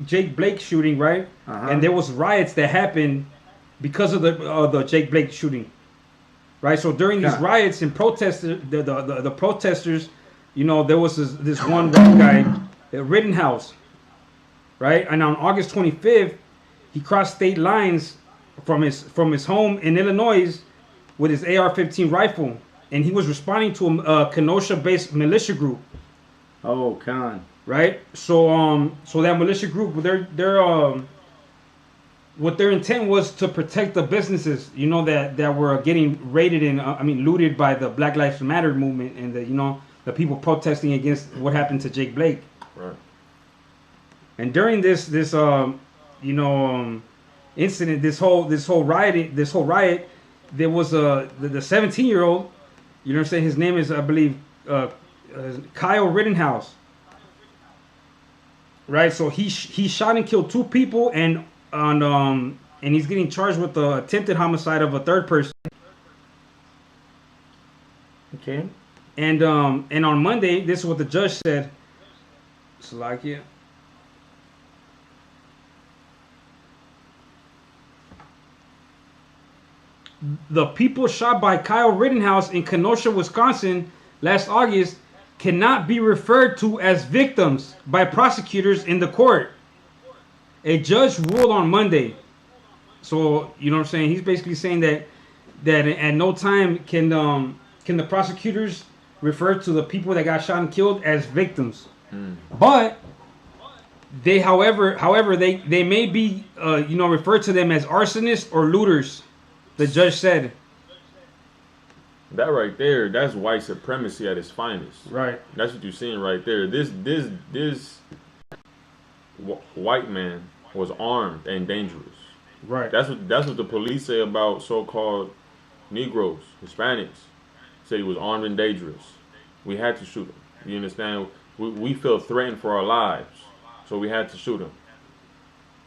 Jake Blake shooting, right? And there was riots that happened because of the Jake Blake shooting, right? So during these riots and protesters, the protesters, you know, there was this one white guy, Rittenhouse, right? And on August 25th, he crossed state lines from his home in Illinois with his AR-15 rifle, and he was responding to a Kenosha-based militia group. Oh, con. Right. So so that militia group, what their intent was to protect the businesses, you know, that were getting raided and looted by the Black Lives Matter movement and the people protesting against what happened to Jake Blake. Right. And during this incident, this whole riot, there was the 17-year-old, you know what I'm saying? His name is, I believe, Kyle Rittenhouse. Right, so he shot and killed 2 people, and he's getting charged with the attempted homicide of a 3rd person. Okay. And on Monday, this is what the judge said. Salakia. The people shot by Kyle Rittenhouse in Kenosha, Wisconsin last August cannot be referred to as victims by prosecutors in the court. A judge ruled on Monday. So, you know what I'm saying? He's basically saying that at no time can the prosecutors refer to the people that got shot and killed as victims. But they, however, they may be referred to them as arsonists or looters. The judge said. That right there, that's white supremacy at its finest. Right. That's what you're seeing right there. This white man was armed and dangerous. Right. That's what the police say about so-called Negroes, Hispanics. Say he was armed and dangerous. We had to shoot him. You understand? We felt threatened for our lives, so we had to shoot him.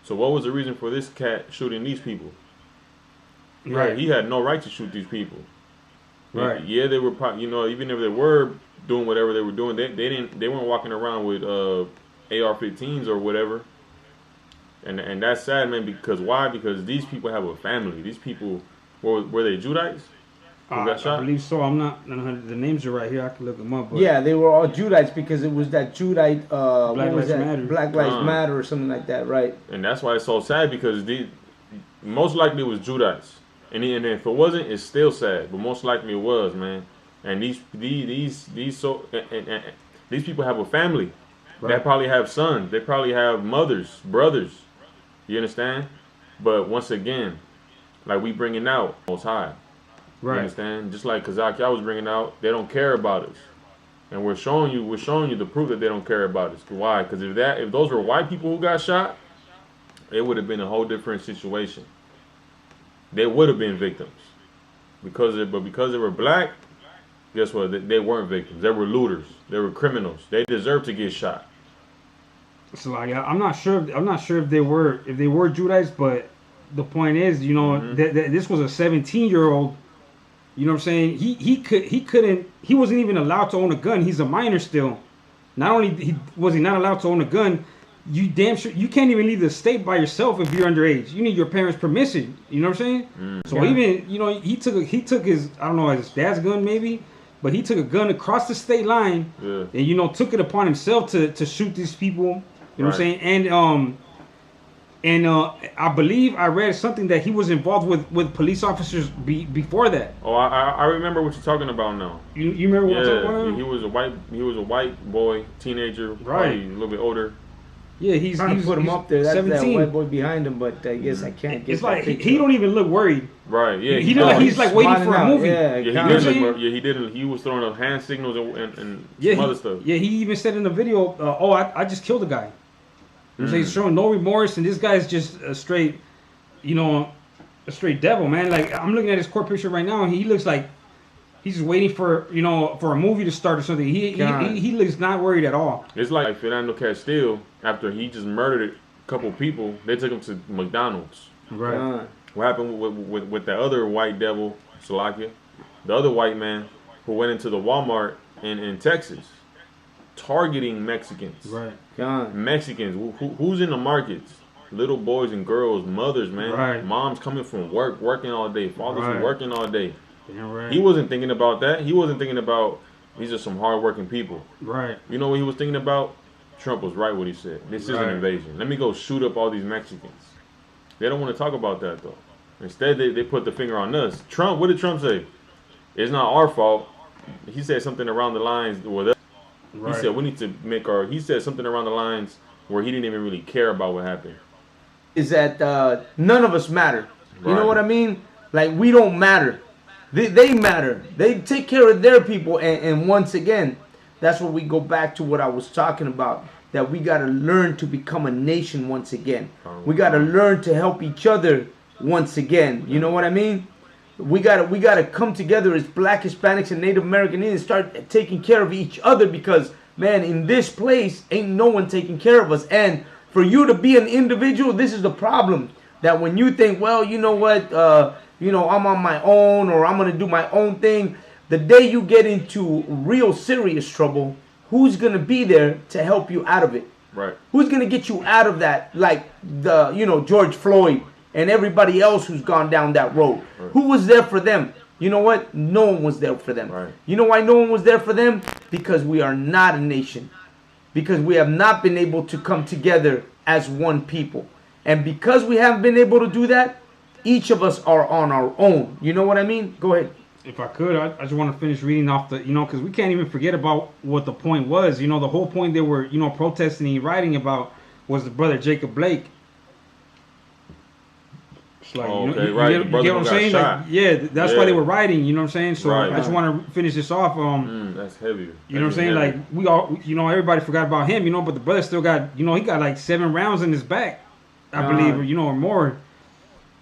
So what was the reason for this cat shooting these people? Right. He had no right to shoot these people. Right. Yeah, they were, even if they were doing whatever they were doing, they weren't walking around with AR-15s or whatever. And that's sad, man. Because why? Because these people have a family. These people were they Judites? Who got shot? I believe so. I'm not. The names are right here. I can look them up. But yeah, they were all Judites because it was that Judite. Black Lives Matter. Black Lives Matter or something like that, right? And that's why it's so sad because most likely it was Judites. And if it wasn't, it's still sad. But most likely it was, man. And these people have a family. Right. They probably have sons. They probably have mothers, brothers. You understand? But once again, like we bringing out Most High. Right. You understand? Just like Kazaki, I was bringing out, they don't care about us. And we're showing you the proof that they don't care about us. Why? Because if those were white people who got shot, it would have been a whole different situation. They would have been victims, because they were black, guess what? They weren't victims. They were looters. They were criminals. They deserved to get shot. So like, I'm not sure if they were Judites, but the point is, you know, this was a 17-year-old. You know what I'm saying? He wasn't even allowed to own a gun. He's a minor still. Not only was he not allowed to own a gun, you damn sure you can't even leave the state by yourself if you're underage. You need your parents' permission. You know what I'm saying? So even, you know, he took his, I don't know, his dad's gun maybe, but he took a gun across the state line and, you know, took it upon himself to shoot these people. You know what I'm saying? And I believe I read something that he was involved with police officers before that. Oh, I remember what you're talking about now. You remember what I'm talking about? Yeah, he was a white boy, teenager, probably a little bit older. Yeah, he's trying to put him up there. That's 17. that white boy behind him, but I guess I can't get. It's like he don't even look worried. Right? Yeah, he look like he's like waiting for a movie. Yeah, he didn't. He was throwing up hand signals and some other stuff. Yeah, he even said in the video, I just killed a guy. So he's showing no remorse, and this guy's just a straight, you know, a straight devil, man. Like, I'm looking at his court picture right now, and he looks like he's just waiting for, you know, for a movie to start or something. He looks not worried at all. It's like Fernando Castillo, after he just murdered a couple people, they took him to McDonald's. Right. What happened with the other white devil, Salakia, the other white man who went into the Walmart in Texas? targeting Mexicans. Right. God. Mexicans. Who's in the markets? Little boys and girls, mothers, man. Right. Moms coming from work, working all day. Fathers Right. were working all day. Damn right. He wasn't thinking about that. He wasn't thinking about these are some hard-working people. Right. You know what he was thinking about? Trump was right what he said. This is an invasion. Let me go shoot up all these Mexicans. They don't want to talk about that, though. Instead, they put the finger on us. Trump, what did Trump say? It's not our fault. He said something around the lines with us. He said we need to make our... He said something around the lines where he didn't even really care about what happened. Is that none of us matter. You know what I mean? Like, we don't matter. They matter. They take care of their people. And once again, that's where we go back to what I was talking about. That we got to learn to become a nation once again. We got to learn to help each other once again. You know what I mean? We gotta come together as Black, Hispanics, and Native American Indians, start taking care of each other, because, man, in this place, ain't no one taking care of us. And for you to be an individual, this is the problem. That when you think, well, you know what, I'm on my own, or I'm going to do my own thing, the day you get into real serious trouble, who's going to be there to help you out of it? Right. Who's going to get you out of that, like George Floyd and everybody else who's gone down that road? Right. Who was there for them? You know what? No one was there for them. Right. You know why no one was there for them? Because we are not a nation. Because we have not been able to come together as one people. And because we haven't been able to do that, each of us are on our own. You know what I mean? Go ahead. If I could, I just want to finish reading off the, because we can't even forget about what the point was. The whole point they were, protesting and writing about was the brother Jacob Blake. Like, right. You get what I'm saying? Like, that's why they were writing, you know what I'm saying? So I just want to finish this off. That's heavy. You know what I'm saying? Like, we all, everybody forgot about him, but the brother still got, he got like 7 rounds in his back, I believe, or more.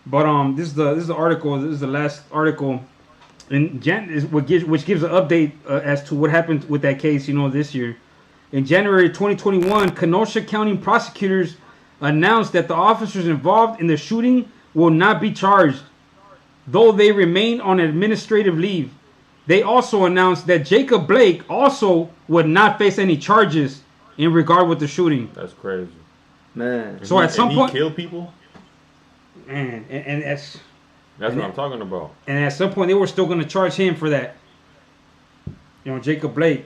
But this is the article. This is the last article, and which gives an update as to what happened with that case, this year. In January 2021, Kenosha County prosecutors announced that the officers involved in the shooting will not be charged, though they remain on administrative leave. They also announced that Jacob Blake also would not face any charges in regard with the shooting. That's crazy, man. So at some point, he killed people. Man, and that's what I'm talking about. And at some point, they were still going to charge him for that. Jacob Blake.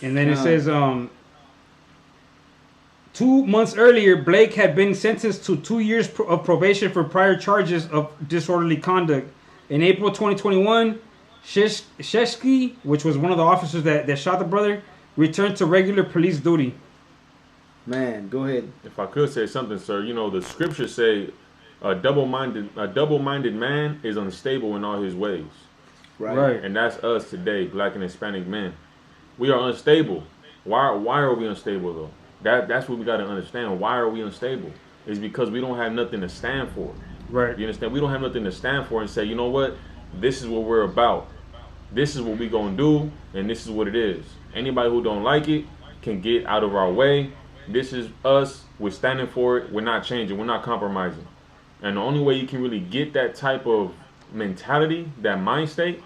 And then it says, 2 months earlier, Blake had been sentenced to 2 years of probation for prior charges of disorderly conduct. In April 2021, Sheshki, which was one of the officers that shot the brother, returned to regular police duty. Man, go ahead. If I could say something, sir, the scriptures say a double-minded man is unstable in all his ways. Right. And that's us today, Black and Hispanic men. We are unstable. Why are we unstable, though? That's what we got to understand. Why are we unstable? It's because we don't have nothing to stand for. Right. You understand? We don't have nothing to stand for and say, you know what? This is what we're about. This is what we gonna do, and this is what it is. Anybody who don't like it can get out of our way. This is us. We're standing for it. We're not changing. We're not compromising. And the only way you can really get that type of mentality, that mind state,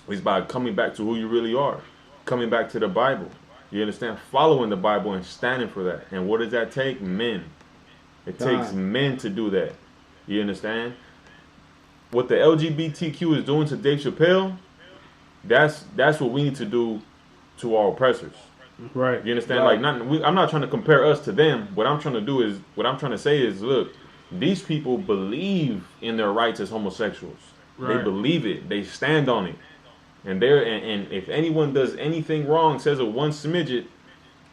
is by coming back to who you really are. Coming back to the Bible. You understand? Following the Bible and standing for that. And what does that take? Men. It takes men to do that. You understand? What the LGBTQ is doing to Dave Chappelle, that's what we need to do to our oppressors. Right. You understand? Right. Like, I'm not trying to compare us to them. What I'm trying to say is, look, these people believe in their rights as homosexuals. Right. They believe it. They stand on it. And if anyone does anything wrong, says a one smidget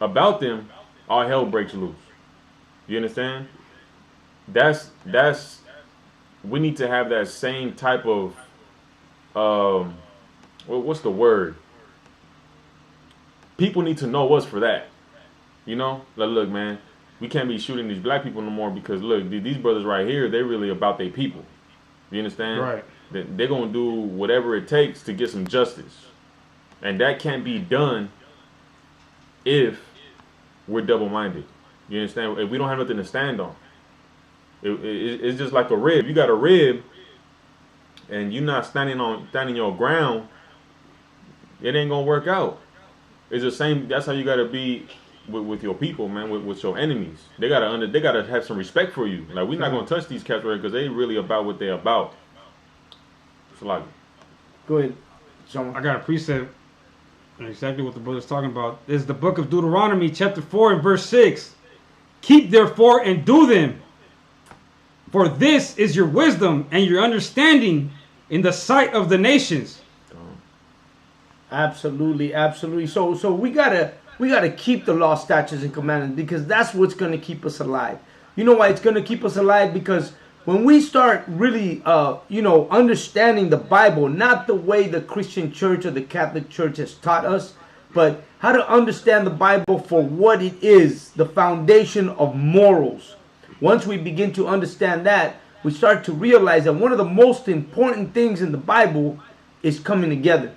about them, all hell breaks loose. You understand? We need to have that same type of what's the word? People need to know us for that. Like, look, man, we can't be shooting these black people no more because, look, these brothers right here, they're really about their people. You understand? Right. They're going to do whatever it takes to get some justice. And that can't be done if we're double-minded. You understand? If we don't have nothing to stand on. It's just like a rib. You got a rib and you're not standing your ground, it ain't going to work out. It's the same. That's how you gotta be with your people, man. With your enemies, they gotta have some respect for you. Like we're not gonna touch these cats right because they really about what they're about. So like, go ahead. I got a precept. Exactly what the brother's talking about. This is the book of Deuteronomy, chapter 4 and verse 6. Keep therefore and do them, for this is your wisdom and your understanding in the sight of the nations. Absolutely, absolutely. So we gotta keep the law, statutes, and commandments because that's what's gonna keep us alive. You know why it's gonna keep us alive? Because when we start really, understanding the Bible, not the way the Christian church or the Catholic church has taught us, but how to understand the Bible for what it is, the foundation of morals. Once we begin to understand that, we start to realize that one of the most important things in the Bible is coming together.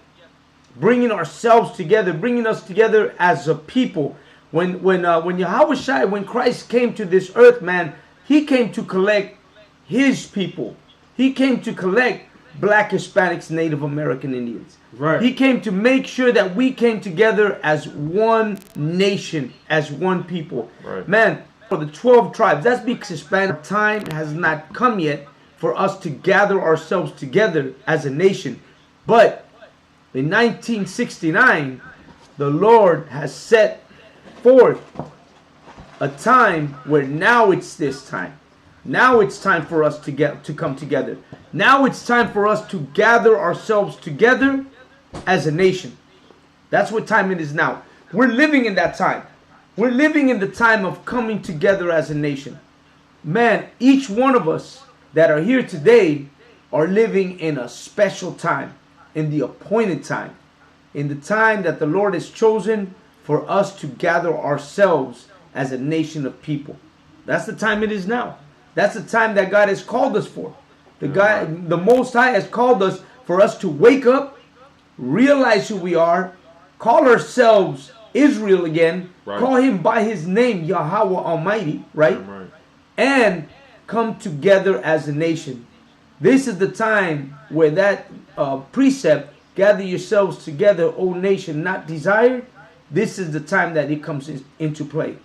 Bringing ourselves together, bringing us together as a people. When Yahushua, when Christ came to this earth, man, he came to collect his people. He came to collect Black, Hispanics, Native American Indians. Right. He came to make sure that we came together as one nation, as one people. Right. Man, for the 12 tribes, that's because Hispanic time has not come yet for us to gather ourselves together as a nation. But in 1969, the Lord has set forth a time where now it's this time. Now it's time for us to come together. Now it's time for us to gather ourselves together as a nation. That's what time it is now. We're living in that time. We're living in the time of coming together as a nation. Man, each one of us that are here today are living in a special time, in the appointed time, in the time that the Lord has chosen for us to gather ourselves as a nation of people. That's the time it is now. That's the time that God has called us for. The Most High has called us for us to wake up, realize who we are, call ourselves Israel again, right. Call him by his name, Yahweh Almighty, right? And come together as a nation. This is the time where that precept, gather yourselves together, O nation not desired, this is the time that it comes into play.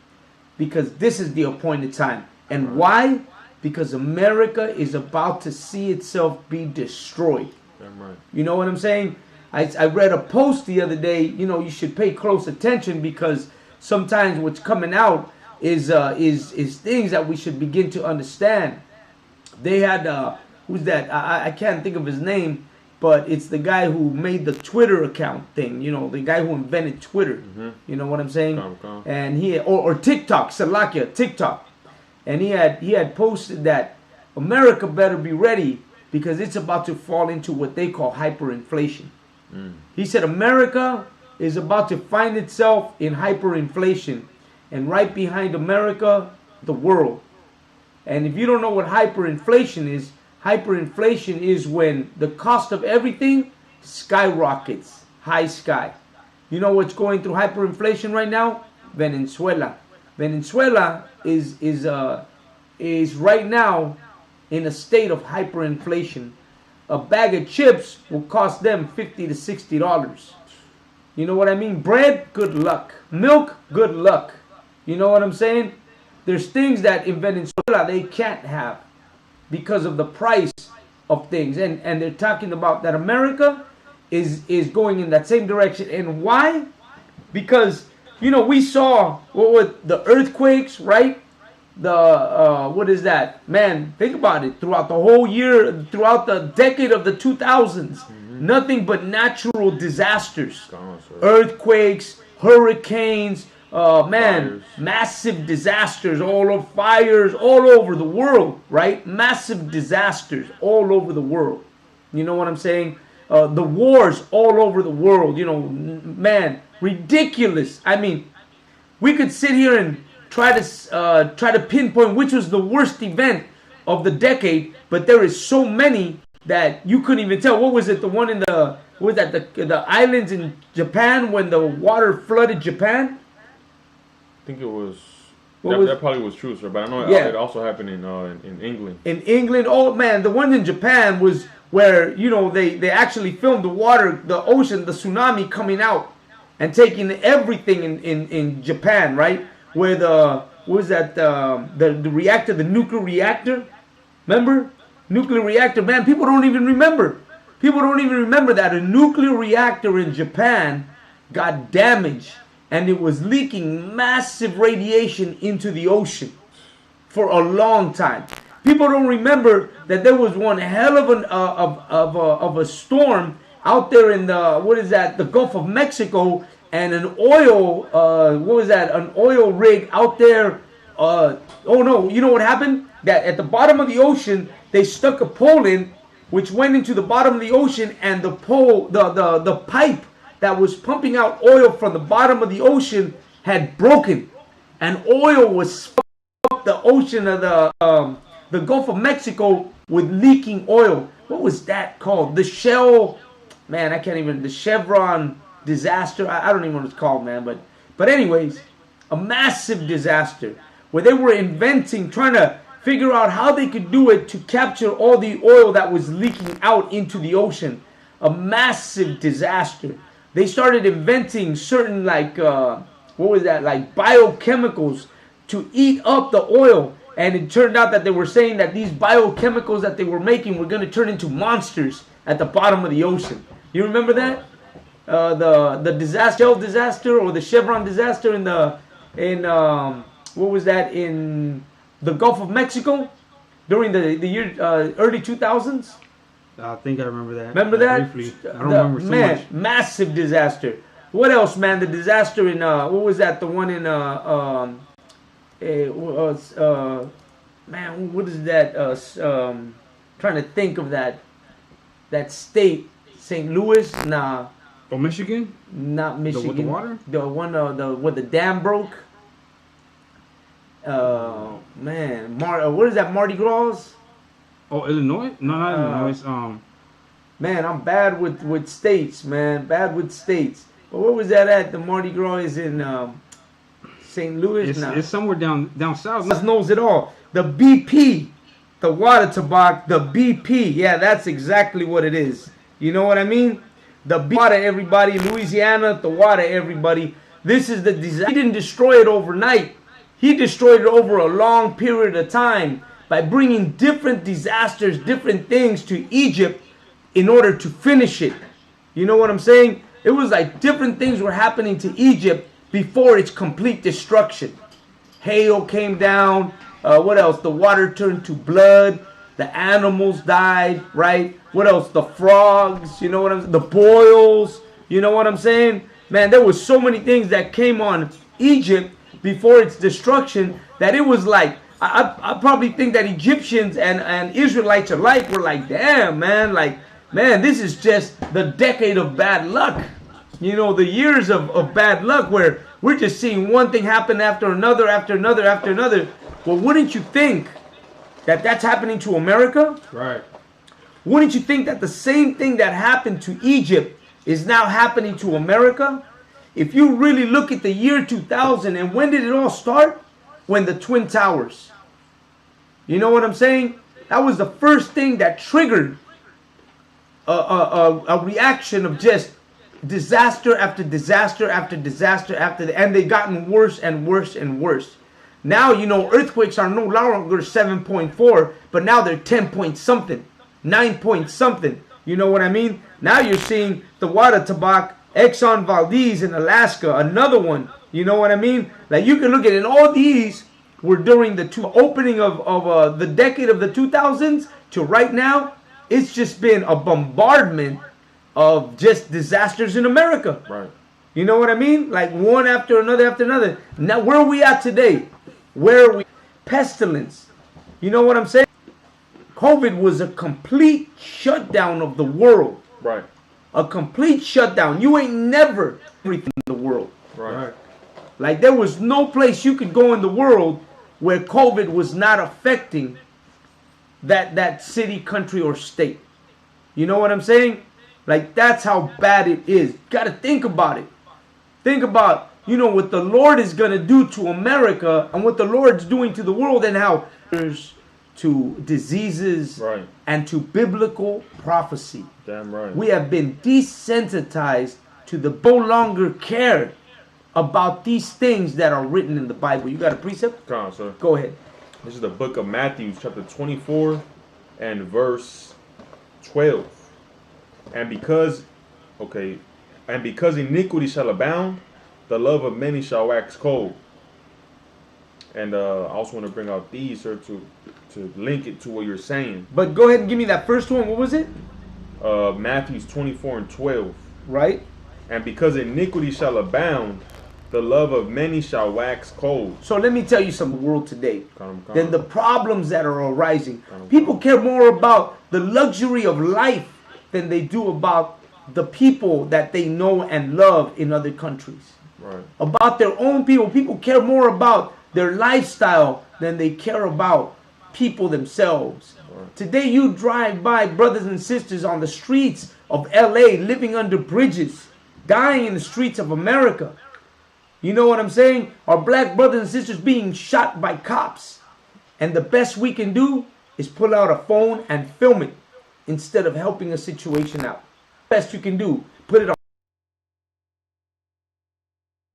Because this is the appointed time. And why? Because America is about to see itself be destroyed. Right. You know what I'm saying? I read a post the other day. You know, you should pay close attention because sometimes what's coming out is things that we should begin to understand. They had who's that? I can't think of his name, but it's the guy who made the Twitter account thing. You know, the guy who invented Twitter. Mm-hmm. You know what I'm saying? And he or TikTok, Salakia, TikTok. And he had posted that America better be ready because it's about to fall into what they call hyperinflation. He said America is about to find itself in hyperinflation, and right behind America, the world. And if you don't know what hyperinflation is when the cost of everything skyrockets, high sky. You know what's going through hyperinflation right now? Venezuela. Venezuela is right now in a state of hyperinflation. A bag of chips will cost them $50 to $60. You know what I mean? Bread, good luck. Milk, good luck. You know what I'm saying? There's things that in Venezuela they can't have because of the price of things. And they're talking about that America is going in that same direction. And why? Because, you know, we saw what were the earthquakes, right? What is that? Man, think about it. Throughout the whole year, throughout the decade of the 2000s, nothing but natural disasters. Earthquakes, hurricanes, fires. Massive disasters, all of fires all over the world, right? Massive disasters all over the world. You know what I'm saying? The wars all over the world, you know, man, ridiculous. I mean, we could sit here and try to pinpoint which was the worst event of the decade, but there is so many that you couldn't even tell. What was it? The one in the islands in Japan when the water flooded Japan? I think it was. That probably was true, sir. But I know it also happened in England. In England, oh man, the one in Japan was where, you know, they actually filmed the water, the ocean, the tsunami coming out. and taking everything in Japan, right? Where the, what was that, the reactor, the nuclear reactor? Remember? Nuclear reactor, man, people don't even remember. People don't even remember that a nuclear reactor in Japan got damaged and it was leaking massive radiation into the ocean for a long time. People don't remember that there was one hell of a storm out there in the, what is that, the Gulf of Mexico, and an oil, what was that, an oil rig out there. Oh no, you know what happened? That at the bottom of the ocean, they stuck a pole in, which went into the bottom of the ocean, and the pole, the pipe that was pumping out oil from the bottom of the ocean had broken, and oil was up the ocean of the Gulf of Mexico with leaking oil. What was that called? The Shell, man, I can't even, the Chevron disaster. I don't even know what it's called, man. But anyways, a massive disaster where they were inventing, trying to figure out how they could do it to capture all the oil that was leaking out into the ocean. A massive disaster. They started inventing certain, like, what was that, like biochemicals to eat up the oil. And it turned out that they were saying that these biochemicals that they were making were going to turn into monsters at the bottom of the ocean. You remember that? The disaster or the Chevron disaster in what was that, in the Gulf of Mexico during the year early 2000s. I think I remember that. Remember that? Briefly. I don't remember so much. Massive disaster. What else, man? The disaster in what was that? The one in man, what is that? Trying to think of that state. St. Louis? Nah. Oh, Michigan? Not Michigan. With the water? The one where the dam broke. Man, what is that? Mardi Gras? Oh, Illinois? No, not Illinois. Man, I'm bad with states, man. Bad with states. But where was that at? The Mardi Gras is in St. Louis. It's somewhere down south. Just knows it all. The BP, the water tobacco, the BP. Yeah, that's exactly what it is. You know what I mean? The water, everybody. Louisiana, the water, everybody. This is the disaster. He didn't destroy it overnight. He destroyed it over a long period of time by bringing different disasters, different things to Egypt in order to finish it. You know what I'm saying? It was like different things were happening to Egypt before its complete destruction. Hail came down. What else? The water turned to blood. The animals died, right? What else? The frogs, you know what I'm saying? The boils, you know what I'm saying? Man, there was so many things that came on Egypt before its destruction that it was like, I probably think that Egyptians and Israelites alike were like, damn, man, like, man, this is just the decade of bad luck. You know, the years of bad luck where we're just seeing one thing happen after another, after another, after another. Well, wouldn't you think that that's happening to America? Right. Wouldn't you think that the same thing that happened to Egypt is now happening to America? If you really look at the year 2000, and when did it all start? When the Twin Towers. You know what I'm saying? That was the first thing that triggered a reaction of just disaster after disaster after disaster and they gotten worse and worse and worse. Now, you know, earthquakes are no longer 7.4, but now they're 10 point something, 9 point something. You know what I mean? Now you're seeing the water tobacco, Exxon Valdez in Alaska, another one. You know what I mean? Like you can look at it, and all these were during the opening of the decade of the 2000s to right now. It's just been a bombardment of just disasters in America. Right. You know what I mean? Like one after another after another. Now, where are we at today? Where are we? Pestilence. You know what I'm saying? COVID was a complete shutdown of the world. Right. A complete shutdown. You ain't never everything in the world. Right. Like there was no place you could go in the world where COVID was not affecting that city, country, or state. You know what I'm saying? Like that's how bad it is. Got to think about it. Think about, you know, what the Lord is going to do to America and what the Lord's doing to the world and how to diseases and to biblical prophecy. Damn right. We have been desensitized to the no longer care about these things that are written in the Bible. You got a precept? Come on, sir. Go ahead. This is the book of Matthew, chapter 24 and verse 12. And because iniquity shall abound, the love of many shall wax cold. And I also want to bring out these, sir, to link it to what you're saying. But go ahead and give me that first one. What was it? Matthew 24 and 12. Right. And because iniquity shall abound, the love of many shall wax cold. So let me tell you something, world today. Then the problems that are arising. People care more about the luxury of life than they do about the people that they know and love in other countries. Right. About their own people. People care more about their lifestyle than they care about people themselves. Right. Today you drive by brothers and sisters on the streets of LA, living under bridges, dying in the streets of America. You know what I'm saying? Our black brothers and sisters being shot by cops. And the best we can do is pull out a phone and film it instead of helping a situation out. Best you can do, put it on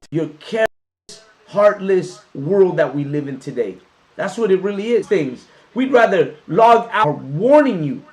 your careless, heartless world that we live in today. That's what it really is. Things we'd rather log out warning you.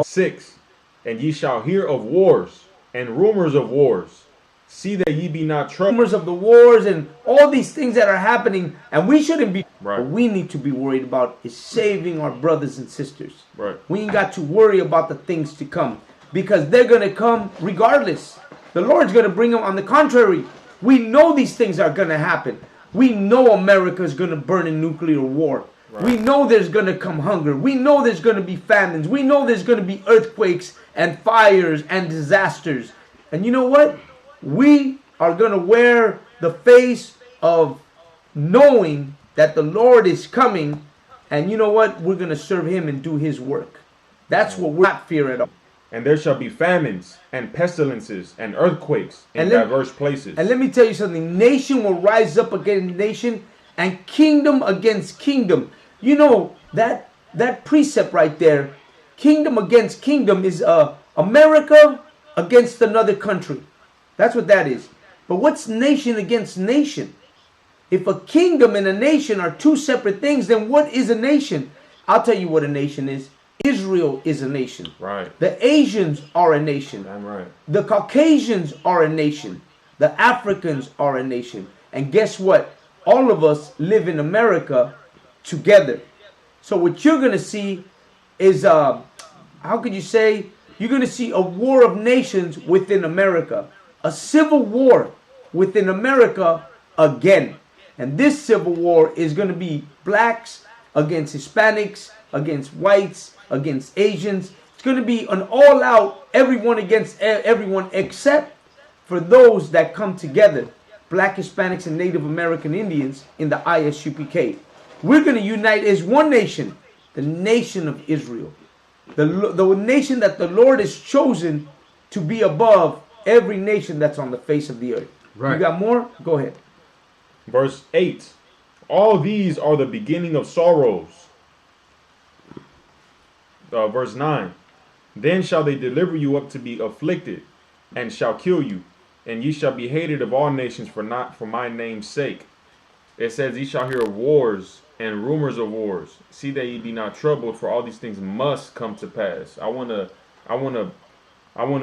6. And ye shall hear of wars and rumors of wars. See that ye be not troubled. Rumors of the wars and all these things that are happening, and we shouldn't be. Right. What we need to be worried about is saving our brothers and sisters. Right. We ain't got to worry about the things to come, because they're going to come regardless. The Lord's going to bring them. On the contrary, we know these things are going to happen. We know America is going to burn in nuclear war. Right. We know there's going to come hunger. We know there's going to be famines. We know there's going to be earthquakes and fires and disasters. And you know what? We are going to wear the face of knowing that the Lord is coming. And you know what? We're going to serve him and do his work. That's what we're not fear at all. And there shall be famines and pestilences and earthquakes in diverse places. And let me tell you something. Nation will rise up against nation and kingdom against kingdom. You know, that precept right there, kingdom against kingdom, is America against another country. That's what that is. But what's nation against nation? If a kingdom and a nation are two separate things, then what is a nation? I'll tell you what a nation is. Israel is a nation. Right. The Asians are a nation. Damn right. The Caucasians are a nation. The Africans are a nation. And guess what? All of us live in America together. So what you're going to see is, how could you say, you're going to see a war of nations within America. A civil war within America again. And this civil war is going to be blacks against Hispanics, against whites, against Asians. It's going to be an all-out everyone against everyone, except for those that come together, black, Hispanics, and Native American Indians in the I.S.U.P.K. We're going to unite as one nation, the nation of Israel. The nation that the Lord has chosen to be above every nation that's on the face of the earth. Right. You got more? Go ahead. Verse 8. All these are the beginning of sorrows. Verse 9. Then shall they deliver you up to be afflicted, and shall kill you, and ye shall be hated of all nations for my name's sake. It says, ye shall hear of wars and rumors of wars. See that ye be not troubled, for all these things must come to pass. I wanna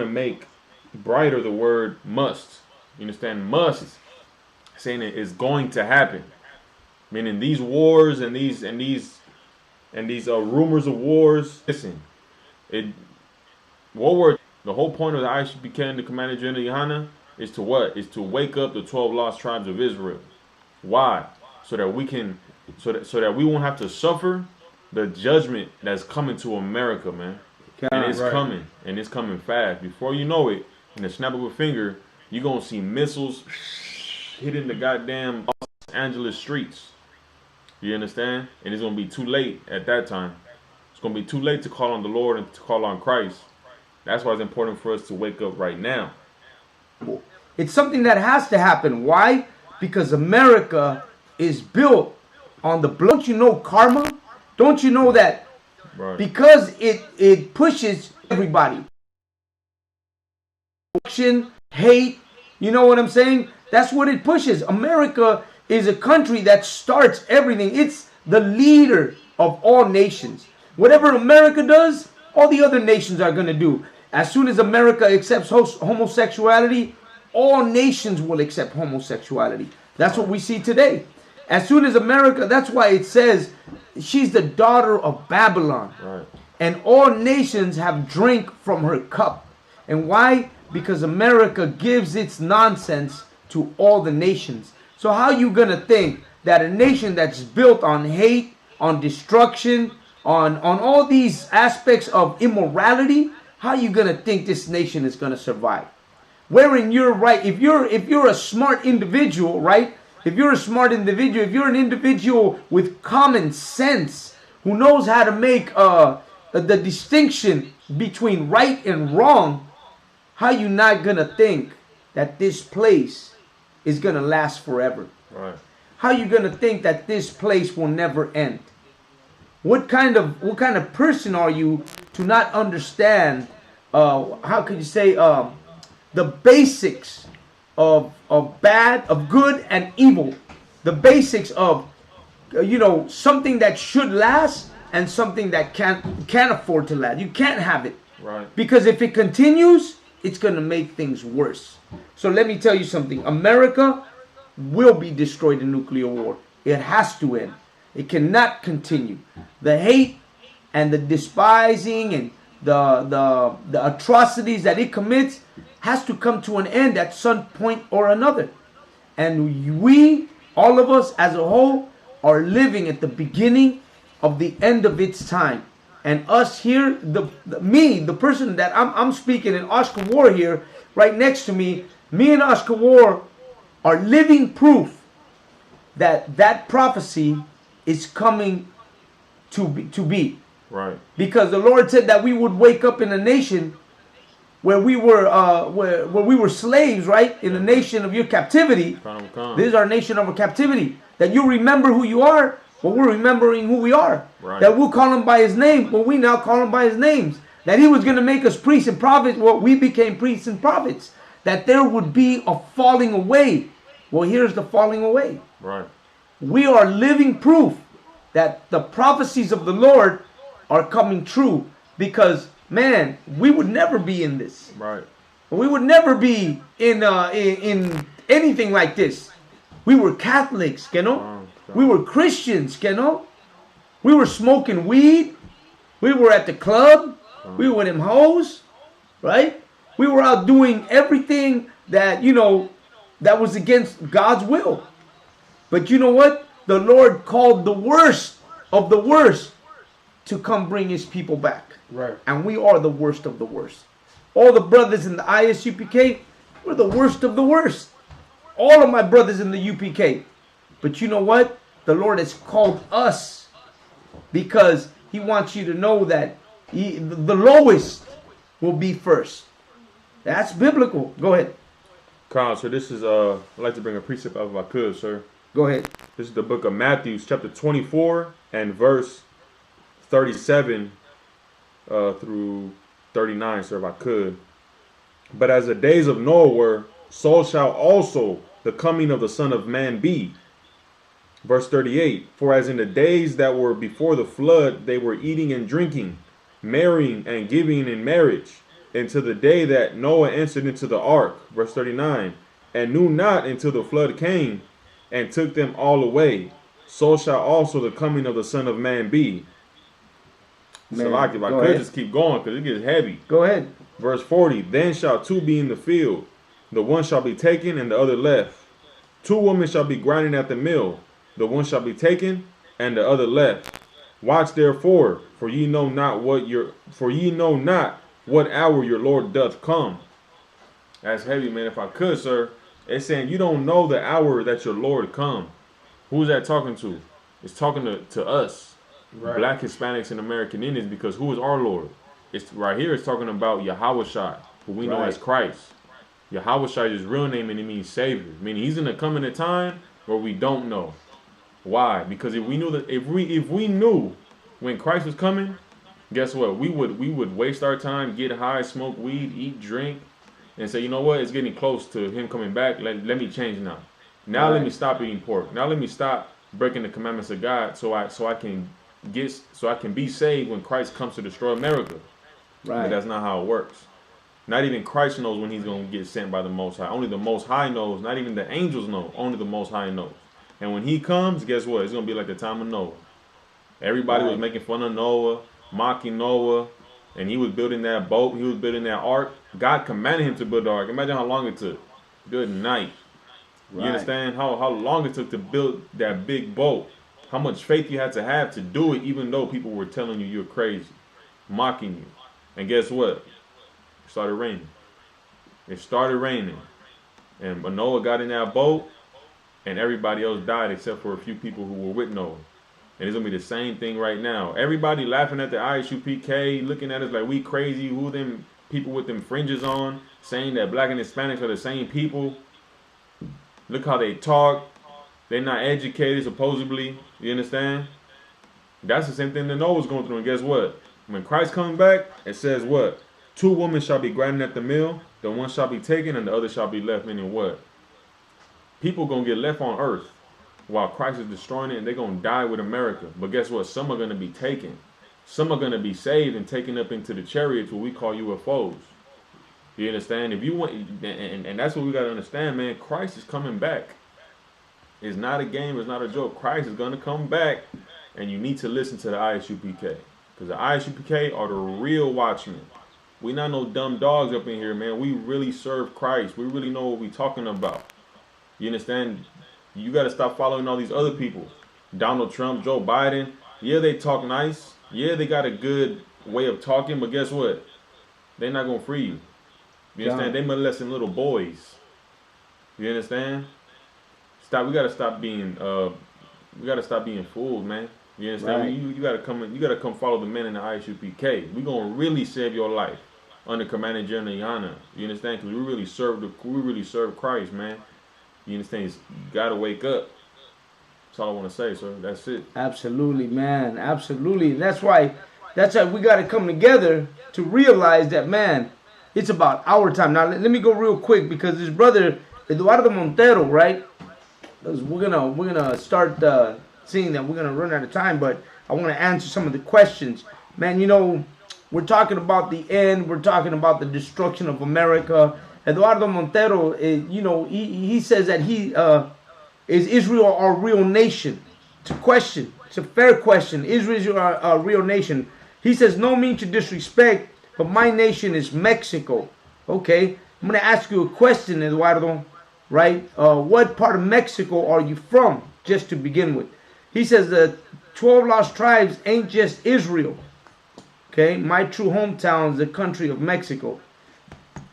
make brighter the word must. You understand? Must, saying it is going to happen. Meaning these wars and these rumors of wars. Listen, the whole point of the I.S.U.P.K and the Commander General YAHANNA is to what? Is to wake up the 12 lost tribes of Israel. Why? So that we can, so that we won't have to suffer the judgment that's coming to America, man. And it's coming, and it's coming fast. Before you know it, in the snap of a finger, you're gonna see missiles hitting the goddamn Los Angeles streets. You understand? And it's gonna be too late at that time. It's gonna be too late to call on the Lord and to call on Christ. That's why it's important for us to wake up right now. It's something that has to happen. Why? Because America is built on the blood. Don't you know karma? Don't you know that? Right. Because it pushes everybody. hate. You know what I'm saying? That's what it pushes. America is a country that starts everything. It's the leader of all nations. Whatever America does, all the other nations are going to do. As soon as America accepts homosexuality, all nations will accept homosexuality. That's what we see today. As soon as America, that's why it says she's the daughter of Babylon. Right. And all nations have drank from her cup. And why? Because America gives its nonsense to all the nations. So how you going to think that a nation that's built on hate, on destruction, on all these aspects of immorality, how you going to think this nation is going to survive? Wherein you're right, if you're a smart individual, right? If you're a smart individual, if you're an individual with common sense, who knows how to make the distinction between right and wrong, how you not going to think that this place is going to last forever? Right. How you going to think that this place will never end? What kind of person are you to not understand, how could you say, the basics of good and evil, the basics of something that should last and something that can't afford to last. You can't have it, right? Because if it continues, it's gonna make things worse. So let me tell you something: America will be destroyed in nuclear war. It has to end. It cannot continue. The hate and the despising and the atrocities that it commits has to come to an end at some point or another. And we, all of us as a whole, are living at the beginning of the end of its time. And us here, the person that I'm speaking, and Oscar War here, right next to me and Oscar War are living proof that that prophecy is coming to be. Right. Because the Lord said that we would wake up in a nation where we were where we were slaves, right? In the nation of your captivity. This is our nation of our captivity. That you remember who you are, but we're remembering who we are. Right. That we'll call him by his name, but we now call him by his names. That he was going to make us priests and prophets. Well, we became priests and prophets. That there would be a falling away. Well, here's the falling away. Right. We are living proof that the prophecies of the Lord are coming true. Because, man, we would never be in this. Right. We would never be in anything like this. We were Catholics, you know? We were Christians, you know? We were smoking weed. We were at the club. We were with them hoes, right? We were out doing everything that, that was against God's will. But you know what? The Lord called the worst of the worst to come bring his people back. Right. And we are the worst of the worst. All the brothers in the I.S.U.P.K, we're the worst of the worst. All of my brothers in the UPK. But you know what? The Lord has called us because he wants you to know that the lowest will be first. That's biblical. Go ahead. Carl, so this is, I'd like to bring a precept up if I could, sir. Go ahead. This is the book of Matthew, chapter 24 and verse 37 through 39, sir, if I could. But as the days of Noah were, so shall also the coming of the Son of Man be. Verse 38, for as in the days that were before the flood, they were eating and drinking, marrying and giving in marriage, until the day that Noah entered into the ark. Verse 39, and knew not until the flood came and took them all away. So shall also the coming of the Son of Man be. So like if I could just keep going because it gets heavy. Go ahead. Verse 40, then shall two be in the field, the one shall be taken and the other left. Two women shall be grinding at the mill, the one shall be taken and the other left. Watch therefore, for ye know not what hour your Lord doth come. That's heavy, man. If I could, sir, it's saying you don't know the hour that your Lord come. Who's that talking to? It's talking to us. Right. Black, Hispanics, and American Indians, because who is our Lord? It's right here. It's talking about Yahawashi, who we know as Christ. Yahawashi is his real name, and it means Savior. Meaning he's gonna come in a time where we don't know. Why? Because if we knew when Christ was coming, guess what? We would waste our time, get high, smoke weed, eat, drink, and say, you know what, it's getting close to him coming back. Let me change now. Now let me stop eating pork. Now let me stop breaking the commandments of God, so I can be saved when Christ comes to destroy America. Right. But that's not how it works. Not even Christ knows when he's going to get sent by the Most High. Only the Most High knows. Not even the angels know. Only the Most High knows. And when he comes, guess what? It's going to be like the time of Noah. Everybody was making fun of Noah, mocking Noah, and he was building that boat. He was building that ark. God commanded him to build the ark. Imagine how long it took. Good night. Right. You understand how long it took to build that big boat? How much faith you had to do it, even though people were telling you you're crazy, mocking you. And guess what? It started raining. It started raining. And Noah got in that boat, and everybody else died except for a few people who were with Noah. And it's going to be the same thing right now. Everybody laughing at the I.S.U.P.K, looking at us like we crazy. Who them people with them fringes on, saying that black and Hispanics are the same people. Look how they talk. They're not educated, supposedly. You understand? That's the same thing that Noah's going through. And guess what? When Christ comes back, it says what? 2 women shall be grinding at the mill. The one shall be taken and the other shall be left. Meaning what? People going to get left on earth while Christ is destroying it, and they're going to die with America. But guess what? Some are going to be taken. Some are going to be saved and taken up into the chariots, what we call UFOs. You understand? If you want, and that's what we got to understand, man. Christ is coming back. It's not a game. It's not a joke. Christ is going to come back, and you need to listen to the I.S.U.P.K. Because the I.S.U.P.K. are the real watchmen. We not no dumb dogs up in here, man. We really serve Christ. We really know what we talking about. You understand? You got to stop following all these other people. Donald Trump, Joe Biden. Yeah, they talk nice. Yeah, they got a good way of talking. But guess what? They're not going to free you. You understand? They molesting little boys. You understand? We got to stop being fooled, man. You understand? Right. You got to come follow the men in the I.S.U.P.K. We're going to really save your life under Commanding General GEN.YAHANNA. You understand? Because we really serve Christ, man. You understand? You got to wake up. That's all I want to say, sir. That's it. Absolutely, man. Absolutely. That's why we got to come together to realize that, man, it's about our time. Now, let me go real quick because this brother, Eduardo Montero, right? We're gonna start seeing that we're gonna run out of time, but I want to answer some of the questions. Man, you know, we're talking about the end. We're talking about the destruction of America. Eduardo Montero, you know, he says that is Israel our real nation? It's a question. It's a fair question. Is Israel our real nation? He says, no mean to disrespect, but my nation is Mexico. Okay, I'm going to ask you a question, Eduardo, right? What part of Mexico are you from, just to begin with? He says the 12 lost tribes ain't just Israel. Okay, my true hometown is the country of Mexico.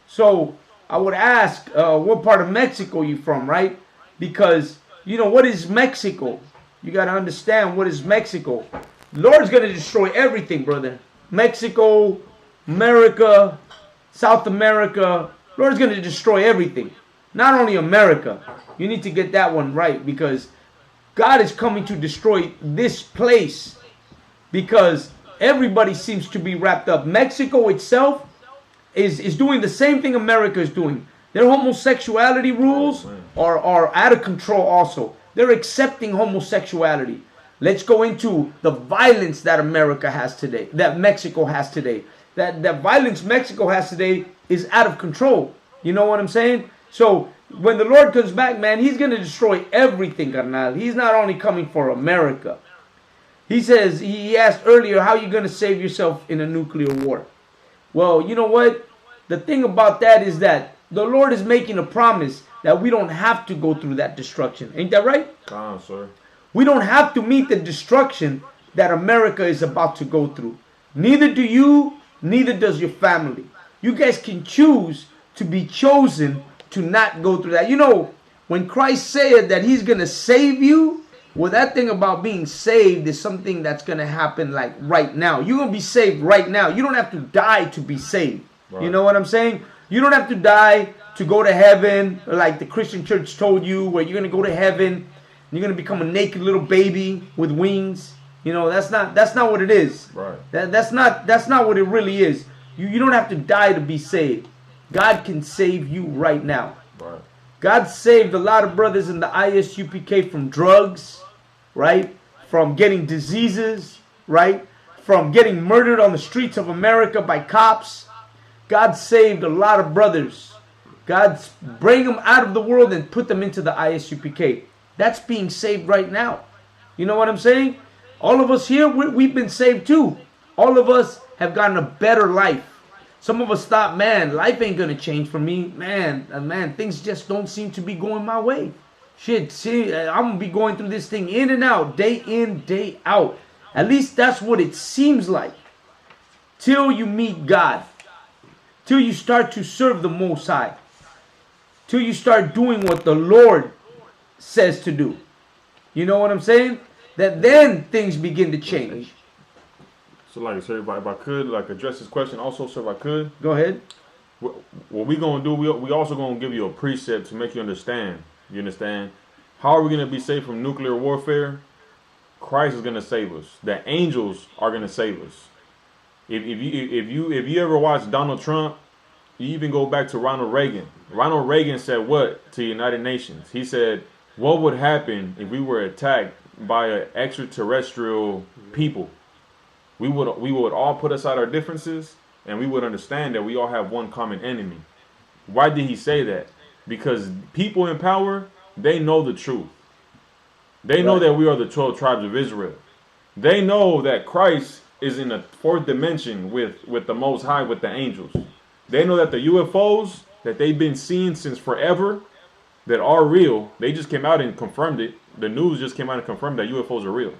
So I would ask, what part of Mexico you from, right? Because, you know, what is Mexico? You got to understand what is Mexico. The Lord's going to destroy everything, brother. Mexico, America, South America. Lord's going to destroy everything. Not only America. You need to get that one right, because God is coming to destroy this place, because everybody seems to be wrapped up. Mexico itself is doing the same thing America is doing. Their homosexuality rules are out of control also. They're accepting homosexuality. Let's go into the violence that America has today, that Mexico has today. That violence Mexico has today is out of control. You know what I'm saying? So when the Lord comes back, man, he's going to destroy everything, carnal. He's not only coming for America. He says, he asked earlier, how are you going to save yourself in a nuclear war? Well, you know what? The thing about that is that the Lord is making a promise that we don't have to go through that destruction. Ain't that right? Come on, sir. We don't have to meet the destruction that America is about to go through. Neither do you, neither does your family. You guys can choose to be chosen to not go through that. You know, when Christ said that he's going to save you, well, that thing about being saved is something that's going to happen like right now. You're going to be saved right now. You don't have to die to be saved. Right. You know what I'm saying? You don't have to die to go to heaven, like the Christian church told you, where you're going to go to heaven. You're going to become a naked little baby with wings. You know, that's not what it is. Right. That's not what it really is. You don't have to die to be saved. God can save you right now. Right. God saved a lot of brothers in the ISUPK from drugs, right? From getting diseases, right? From getting murdered on the streets of America by cops. God saved a lot of brothers. God bring them out of the world and put them into the ISUPK. That's being saved right now. You know what I'm saying? All of us here, we've been saved too. All of us have gotten a better life. Some of us thought, man, life ain't going to change for me. Man, things just don't seem to be going my way. Shit, see, I'm going to be going through this thing in and out, day in, day out. At least that's what it seems like. Till you meet God. Till you start to serve the Most High. Till you start doing what the Lord says to do. You know what I'm saying? That then things begin to change. So, like, sir, if I could, like, address this question also, sir, if I could. Go ahead. What we going to do, we also going to give you a precept to make you understand. You understand? How are we going to be saved from nuclear warfare? Christ is going to save us. The angels are going to save us. If you ever watch Donald Trump, you even go back to Ronald Reagan. Ronald Reagan said what to the United Nations? He said, what would happen if we were attacked by an extraterrestrial people? We would all put aside our differences, and we would understand that we all have one common enemy. Why did he say that? Because people in power, they know the truth. They know that we are the 12 tribes of Israel. They know that Christ is in the fourth dimension with the Most High, with the angels. They know that the UFOs that they've been seeing since forever, that are real, they just came out and confirmed it. The news just came out and confirmed that UFOs are real.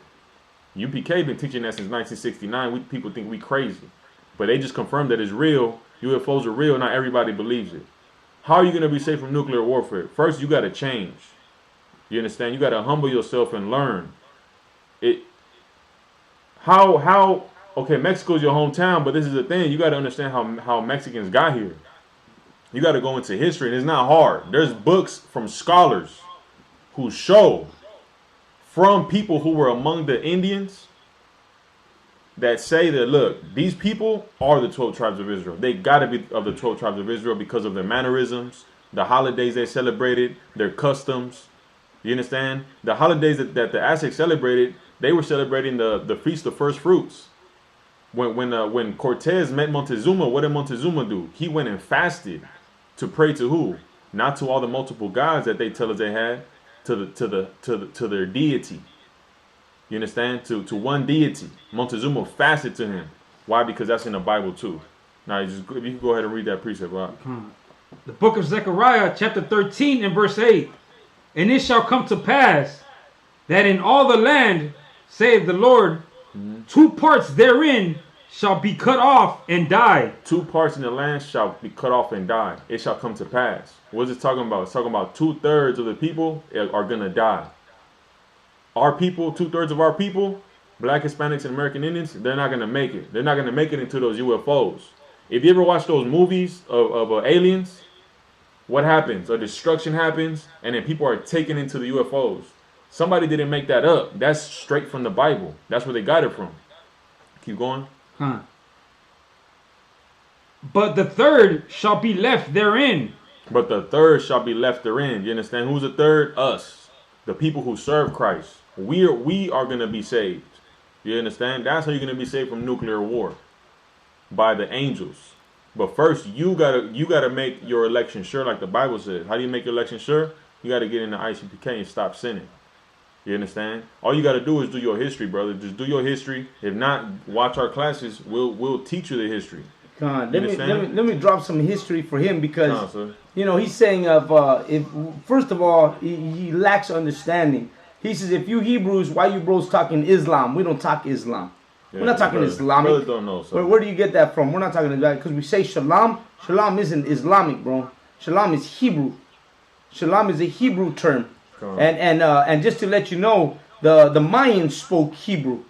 UPK been teaching that since 1969. People think we crazy. But they just confirmed that it's real. UFOs are real. Not everybody believes it. How are you going to be safe from nuclear warfare? First, you got to change. You understand? You got to humble yourself and learn. Okay, Mexico's your hometown, but this is the thing. You got to understand how Mexicans got here. You got to go into history, and it's not hard. There's books from scholars who show from people who were among the Indians that say that, look, these people are the 12 tribes of Israel. They got to be of the 12 tribes of Israel because of their mannerisms, the holidays they celebrated, their customs. You understand? The holidays that the Aztecs celebrated, they were celebrating the Feast of First Fruits. When Cortez met Montezuma, what did Montezuma do? He went and fasted to pray to who? Not to all the multiple gods that they tell us they had, to their deity. You understand? To one deity. Montezuma fasted to him. Why? Because that's in the Bible too. Now, if you can go ahead and read that precept, Rob. The book of Zechariah, chapter 13 and verse 8. And it shall come to pass that in all the land, saith the Lord, 2 parts therein shall be cut off and die. 2 parts in the land shall be cut off and die. It shall come to pass. What is it talking about? It's talking about 2/3 of the people are going to die. Our people, 2/3 of our people, Black, Hispanics, and American Indians, they're not going to make it. They're not going to make it into those UFOs. If you ever watch those movies of aliens, what happens? A destruction happens, and then people are taken into the UFOs. Somebody didn't make that up. That's straight from the Bible. That's where they got it from. Keep going. But the third shall be left therein. But the third shall be left therein. You understand? Who's the third? Us. The people who serve Christ. We are going to be saved. You understand? That's how you're going to be saved from nuclear war. By the angels. But first, you gotta make your election sure, like the Bible says. How do you make your election sure? You got to get in the I.S.U.P.K. and stop sinning. You understand? All you got to do is do your history, brother. Just do your history. If not, watch our classes. We'll teach you the history. Let me drop some history for him because he's saying if first of all he lacks understanding. He says if you Hebrews, why you bros talking Islam? We don't talk Islam. Yeah, we're not talking Islamic. Brothers don't know, where do you get that from? We're not talking about because we say Shalom. Shalom isn't Islamic, bro. Shalom is Hebrew. Shalom is a Hebrew term. And just to let you know, the Mayans spoke Hebrew.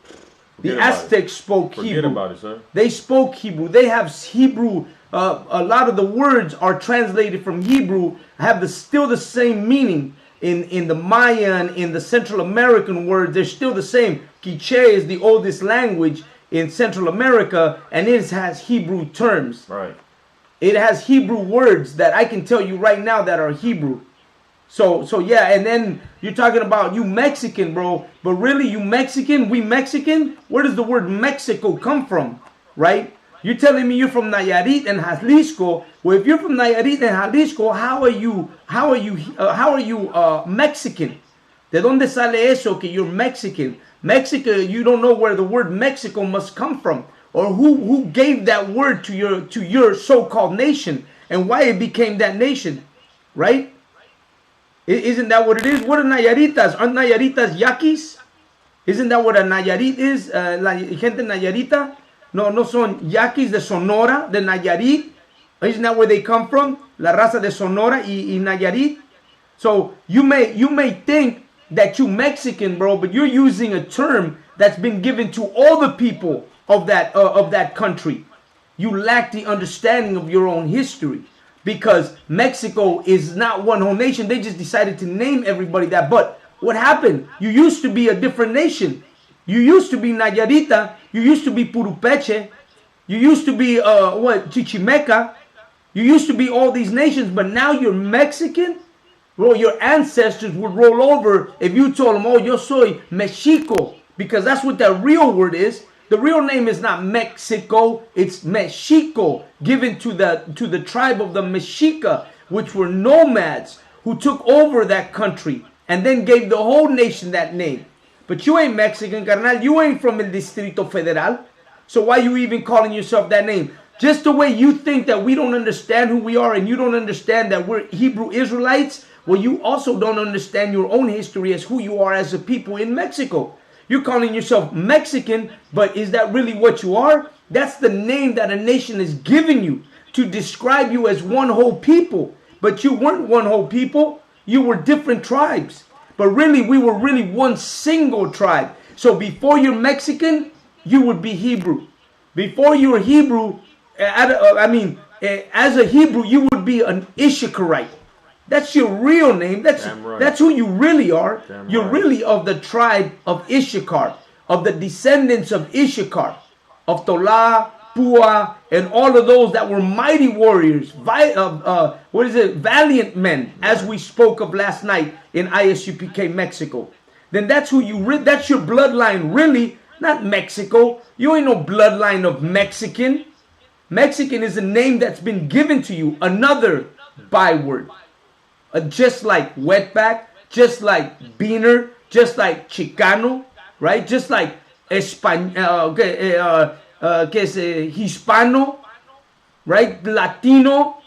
The Aztecs spoke Hebrew. Forget about it, sir. They spoke Hebrew. They have Hebrew. A lot of the words are translated from Hebrew, have still the same meaning. In the Mayan, in the Central American words, they're still the same. Quiche is the oldest language in Central America, and it has Hebrew terms. Right. It has Hebrew words that I can tell you right now that are Hebrew. So yeah, and then you're talking about you Mexican, bro. But really, you Mexican, we Mexican? Where does the word Mexico come from, right? You're telling me you're from Nayarit and Jalisco. Well, if you're from Nayarit and Jalisco, how are you Mexican? ¿De dónde sale eso que you're Mexican? Mexico, you don't know where the word Mexico must come from, or who gave that word to your so-called nation and why it became that nation, right? Isn't that what it is? What are Nayaritas? Aren't Nayaritas Yaquis? Isn't that what a Nayarit is? La gente Nayarita? No son Yaquis de Sonora, de Nayarit. Isn't that where they come from? La raza de Sonora y Nayarit. So you may think that you Mexican, bro, but you're using a term that's been given to all the people of that country. You lack the understanding of your own history. Because Mexico is not one whole nation. They just decided to name everybody that. But what happened? You used to be a different nation. You used to be Nayarita. You used to be Purupeche. You used to be, Chichimeca. You used to be all these nations. But now you're Mexican? Bro, your ancestors would roll over if you told them, oh, yo soy Mexico. Because that's what that real word is. The real name is not Mexico, it's Mexico, given to the tribe of the Mexica, which were nomads who took over that country and then gave the whole nation that name. But you ain't Mexican, carnal. You ain't from el Distrito Federal. So why you even calling yourself that name? Just the way you think that we don't understand who we are and you don't understand that we're Hebrew Israelites, well, you also don't understand your own history as who you are as a people in Mexico. You're calling yourself Mexican, but is that really what you are? That's the name that a nation is giving you to describe you as one whole people. But you weren't one whole people. You were different tribes. But really, we were really one single tribe. So before you're Mexican, you would be Hebrew. Before you were Hebrew, as a Hebrew, you would be an I.S.U.P.K. That's your real name. That's who you really are. You're really of the tribe of Issachar, of the descendants of Issachar, of Tola, Pua, and all of those that were mighty warriors, valiant men, as we spoke of last night in I.S.U.P.K. Mexico. Then that's who that's your bloodline, really, not Mexico. You ain't no bloodline of Mexican. Mexican is a name that's been given to you, another byword. Just like wetback, just like beaner, just like Chicano, right? Just like Hispano, right? Latino,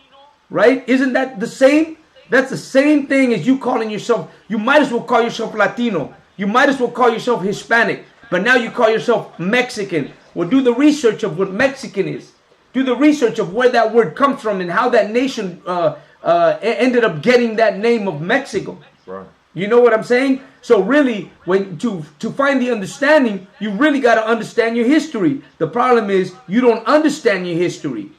right? Isn't that the same? That's the same thing as you calling yourself. You might as well call yourself Latino. You might as well call yourself Hispanic. But now you call yourself Mexican. Well, do the research of what Mexican is. Do the research of where that word comes from and how that nation ended up getting that name of Mexico. Right. You know what I'm saying? So really, when to find the understanding, you really got to understand your history. The problem is you don't understand your history.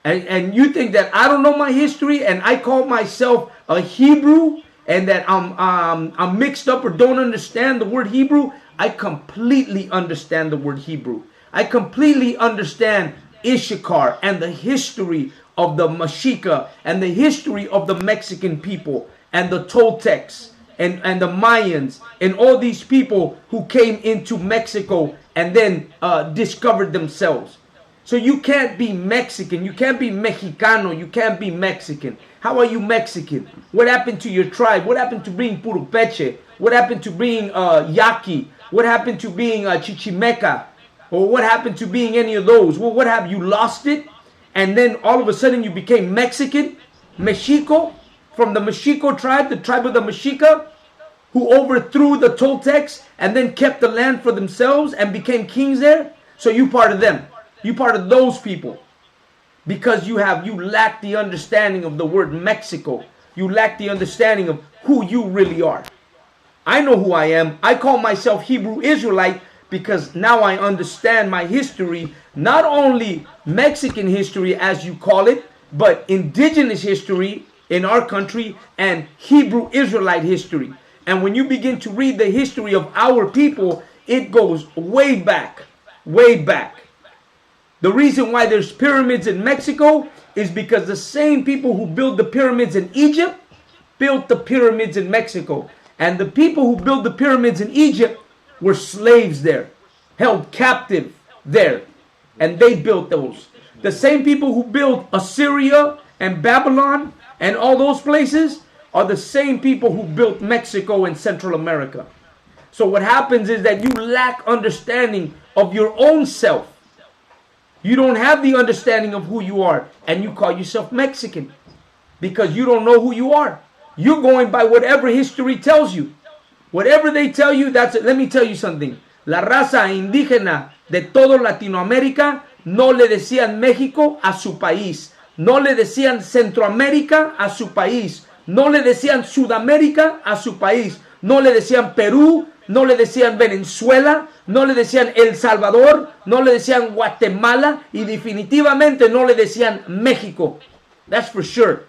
And you think that I don't know my history and I call myself a Hebrew and that I'm mixed up or don't understand the word Hebrew. I completely understand the word Hebrew. I completely understand Issachar and the history of the Mexica and the history of the Mexican people and the Toltecs and the Mayans and all these people who came into Mexico and then discovered themselves. So you can't be Mexican, you can't be Mexicano, you can't be Mexican. How are you Mexican? What happened to your tribe? What happened to being Purupeche? What happened to being Yaqui? What happened to being Chichimeca? Or what happened to being any of those? Well, what have you lost it? And then all of a sudden you became Mexican, Mexico, from the Mexico tribe, the tribe of the Mexica, who overthrew the Toltecs and then kept the land for themselves and became kings there. So you part of them. You part of those people. Because you lack the understanding of the word Mexico. You lack the understanding of who you really are. I know who I am. I call myself Hebrew Israelite because now I understand my history, not only Mexican history as you call it, but indigenous history in our country and Hebrew Israelite history. And when you begin to read the history of our people, it goes way back, way back. The reason why there's pyramids in Mexico is because the same people who built the pyramids in Egypt built the pyramids in Mexico. And the people who built the pyramids in Egypt were slaves there, held captive there. And they built those. The same people who built Assyria and Babylon and all those places are the same people who built Mexico and Central America. So what happens is that you lack understanding of your own self. You don't have the understanding of who you are, and you call yourself Mexican because you don't know who you are. You're going by whatever history tells you. Whatever they tell you, that's it. Let me tell you something. La raza indígena de todo Latinoamérica no le decían México a su país. No le decían Centroamérica a su país. No le decían Sudamérica a su país. No le decían Perú. No le decían Venezuela. No le decían El Salvador. No le decían Guatemala. Y definitivamente no le decían México. That's for sure.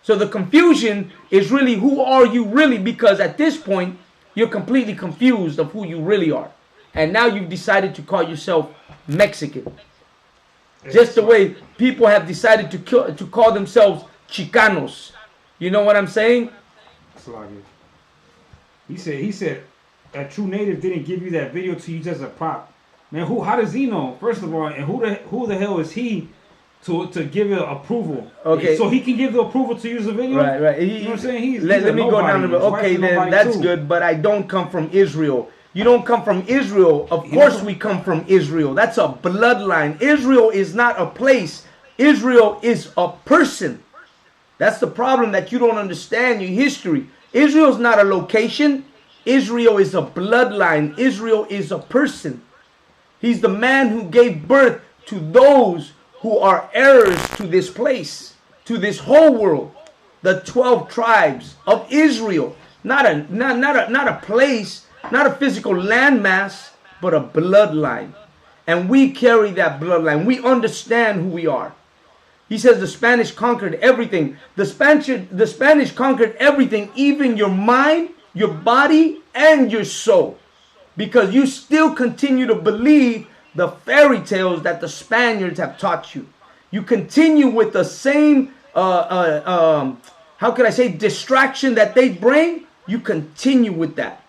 So the confusion is really, who are you really? Because at this point, you're completely confused of who you really are. And now you've decided to call yourself Mexican. Just the way people have decided to call themselves Chicanos. You know what I'm saying? He said a true native didn't give you that video to use as a prop. Man, how does he know? First of all, and who the hell is he to give it approval? Okay. So he can give the approval to use the video? Right. You know what I'm saying? Let me go down to the... Okay, then that's good, but I don't come from Israel. You don't come from Israel. Of course we come from Israel. That's a bloodline. Israel is not a place. Israel is a person. That's the problem, that you don't understand your history. Israel is not a location. Israel is a bloodline. Israel is a person. He's the man who gave birth to those who are heirs to this place, to this whole world. The 12 tribes of Israel. Not a place. Not a physical landmass, but a bloodline. And we carry that bloodline. We understand who we are. He says the Spanish conquered everything. The Spanish conquered everything, even your mind, your body, and your soul. Because you still continue to believe the fairy tales that the Spaniards have taught you. You continue with the same, how could I say, distraction that they bring. You continue with that.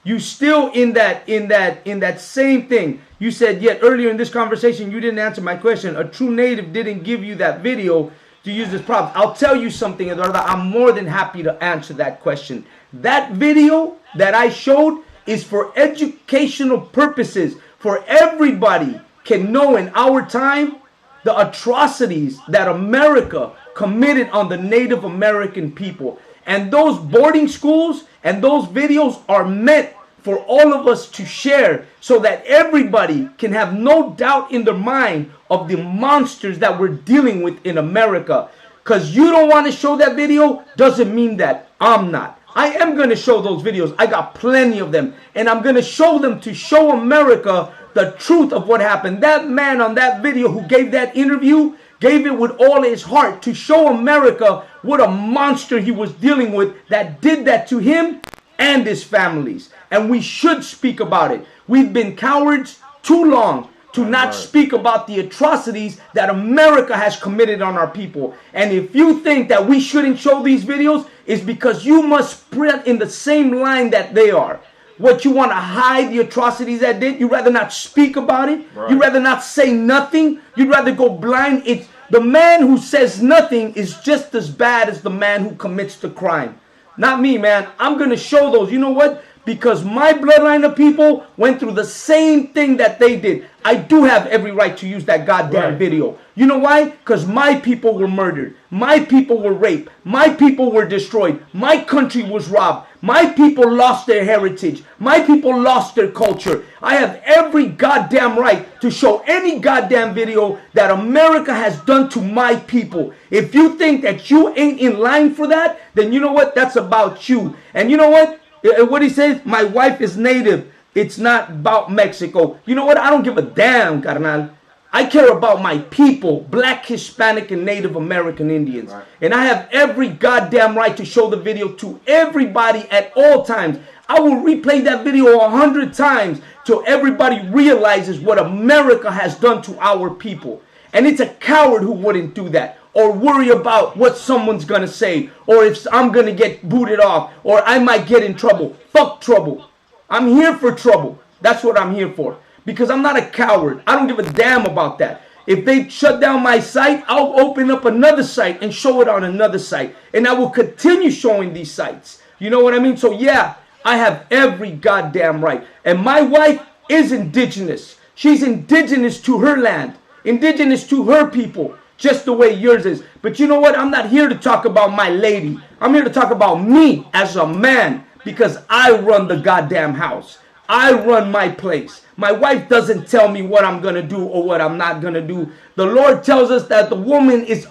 You still in that same thing. You said, yet earlier in this conversation, you didn't answer my question. A true native didn't give you that video to use as props. I'll tell you something, Eduardo. I'm more than happy to answer that question. That video that I showed is for educational purposes. For everybody can know in our time the atrocities that America committed on the Native American people. And those boarding schools and those videos are meant for all of us to share so that everybody can have no doubt in their mind of the monsters that we're dealing with in America. Because you don't want to show that video doesn't mean that I'm not. I am going to show those videos. I got plenty of them. And I'm going to show them to show America the truth of what happened. That man on that video who gave that interview gave it with all his heart to show America what a monster he was dealing with that did that to him and his families. And we should speak about it. We've been cowards too long to not speak about the atrocities that America has committed on our people. And if you think that we shouldn't show these videos, it's because you must spread in the same line that they are. What, you want to hide the atrocities that did? You'd rather not speak about it. Right. You'd rather not say nothing. You'd rather go blind. It's the man who says nothing is just as bad as the man who commits the crime. Not me, man. I'm going to show those. You know what? Because my bloodline of people went through the same thing that they did. I do have every right to use that goddamn video. You know why? Because my people were murdered. My people were raped. My people were destroyed. My country was robbed. My people lost their heritage. My people lost their culture. I have every goddamn right to show any goddamn video that America has done to my people. If you think that you ain't in line for that, then you know what? That's about you. And you know what? What he says, my wife is native. It's not about Mexico. You know what? I don't give a damn, carnal. I care about my people, Black, Hispanic, and Native American Indians. Right. And I have every goddamn right to show the video to everybody at all times. I will replay that video 100 times till everybody realizes what America has done to our people. And it's a coward who wouldn't do that, or worry about what someone's going to say, or if I'm going to get booted off, or I might get in trouble. Fuck trouble. I'm here for trouble. That's what I'm here for. Because I'm not a coward. I don't give a damn about that. If they shut down my site, I'll open up another site and show it on another site. And I will continue showing these sites. You know what I mean? So yeah, I have every goddamn right. And my wife is indigenous. She's indigenous to her land. Indigenous to her people. Just the way yours is. But you know what? I'm not here to talk about my lady. I'm here to talk about me as a man. Because I run the goddamn house. I run my place. My wife doesn't tell me what I'm going to do or what I'm not going to do. The Lord tells us that the woman is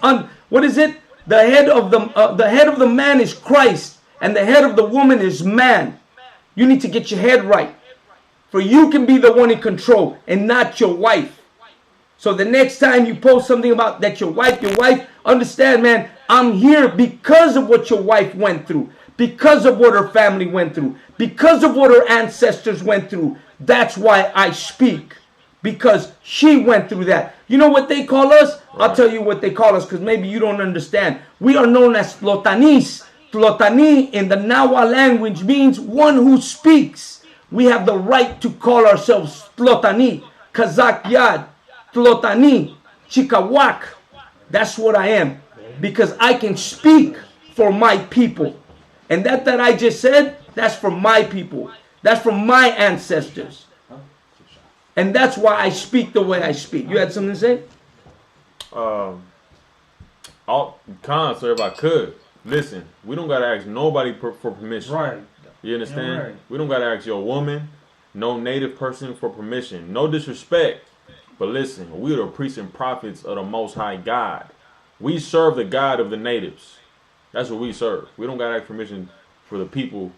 what is it? The head of the man is Christ, and the head of the woman is man. You need to get your head right. For you can be the one in control and not your wife. So the next time you post something about that your wife, understand, man, I'm here because of what your wife went through. Because of what her family went through. Because of what her ancestors went through. That's why I speak. Because she went through that. You know what they call us? Right. I'll tell you what they call us, because maybe you don't understand. We are known as Tlotanis. Tlotani in the Nahuatl language means one who speaks. We have the right to call ourselves Tlotani. Kazakh Yad. Tlotani. Chikawak. That's what I am. Because I can speak for my people. And that I just said, that's for my people. That's from my ancestors. And that's why I speak the way I speak. You had something to say? Sir, if I could. Listen, we don't got to ask nobody for permission. Right. You understand? Yeah, right. We don't got to ask your woman, no native person for permission. No disrespect. But listen, we are the priests and prophets of the Most High God. We serve the God of the natives. That's what we serve. We don't got to ask permission for the people,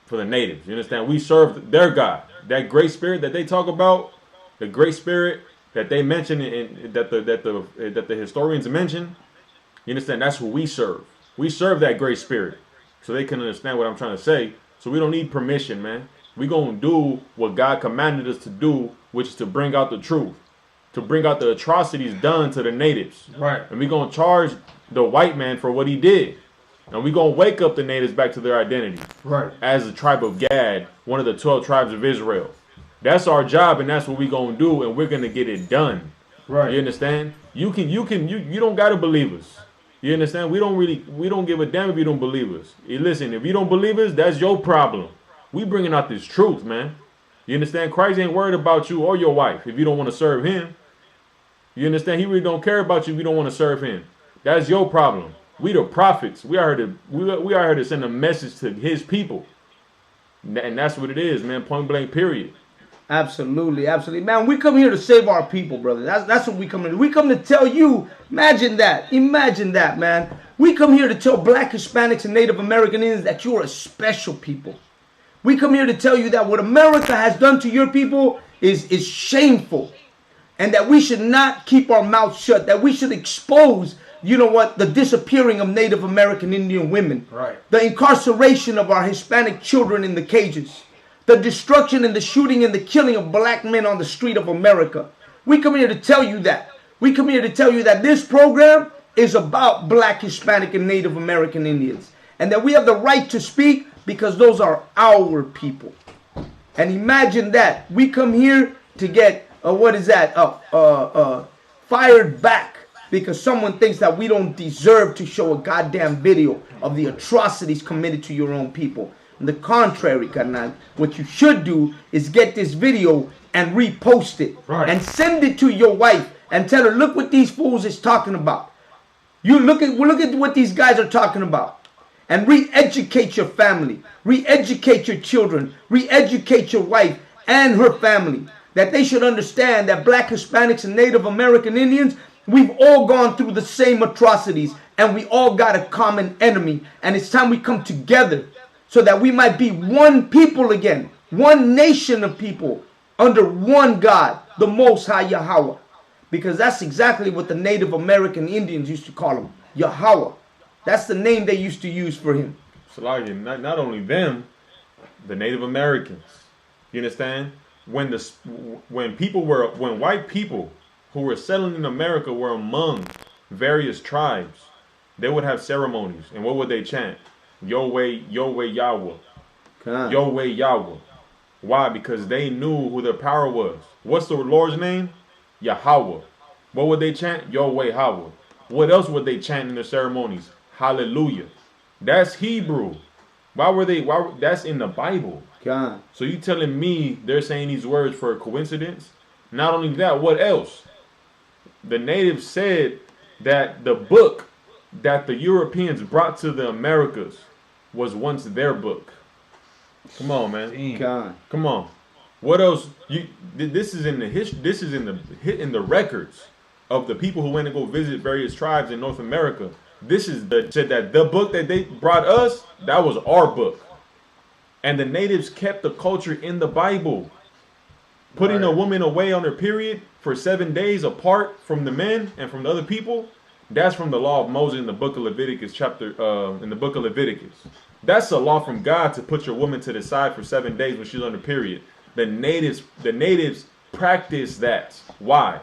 for the natives. You understand? We serve their God. That great spirit that they talk about, the great spirit that they mention and that the historians mention. You understand? That's who we serve. We serve that great spirit, so they can understand what I'm trying to say. So we don't need permission, man. We gonna do what God commanded us to do, which is to bring out the truth, to bring out the atrocities done to the natives. Right. And we gonna charge the white man for what he did. And we're going to wake up the natives back to their identity. Right. As the tribe of Gad, one of the 12 tribes of Israel. That's our job, and that's what we're going to do, and we're going to get it done. Right. You understand? You don't got to believe us. You understand? We don't give a damn if you don't believe us. Listen, if you don't believe us, that's your problem. We bringing out this truth, man. You understand? Christ ain't worried about you or your wife if you don't want to serve him. You understand? He really don't care about you if you don't want to serve him. That's your problem. We the prophets. We are here to send a message to his people. And that's what it is, man. Point blank, period. Absolutely, absolutely. Man, we come here to save our people, brother. That's what we come here. We come to tell you, imagine that, man. We come here to tell Black, Hispanics, and Native American Indians that you are a special people. We come here to tell you that what America has done to your people is shameful. And that we should not keep our mouths shut. That we should expose, you know what, the disappearing of Native American Indian women. Right. The incarceration of our Hispanic children in the cages. The destruction and the shooting and the killing of black men on the street of America. We come here to tell you that. We come here to tell you that this program is about Black, Hispanic, and Native American Indians. And that we have the right to speak because those are our people. And imagine that. We come here to get, fired back. Because someone thinks that we don't deserve to show a goddamn video of the atrocities committed to your own people. On the contrary, carnal, what you should do is get this video and repost it. Right. And send it to your wife and tell her, look what these fools is talking about. You look at what these guys are talking about. And re-educate your family. Re-educate your children. Re-educate your wife and her family. That they should understand that Black, Hispanics, and Native American Indians, we've all gone through the same atrocities, and we all got a common enemy. And it's time we come together so that we might be one people again, one nation of people under one God, the Most High Yahweh. Because that's exactly what the Native American Indians used to call him, Yahweh. That's the name they used to use for him. So, not only them, the Native Americans. You understand? When white people who were settling in America were among various tribes, they would have ceremonies. And what would they chant? Yahweh, Yahweh, Yahweh. Yahweh, Yahweh. Why? Because they knew who their power was. What's the Lord's name? Yahweh. What would they chant? Yahweh, Yahweh. What else would they chant in their ceremonies? Hallelujah. That's Hebrew. That's in the Bible. God. So you telling me they're saying these words for a coincidence? Not only that, what else? The natives said that the book that the Europeans brought to the Americas was once their book. Come on, man. God. Come on. What else? This is in the history. This is in the records of the people who went to go visit various tribes in North America. This is said that the book that they brought us, that was our book. And the natives kept the culture in the Bible. Putting a woman away on her period for 7 days apart from the men and from the other people, that's from the law of Moses in the book of Leviticus in the book of Leviticus. That's a law from God to put your woman to the side for 7 days when she's on her period. The natives practiced that. Why?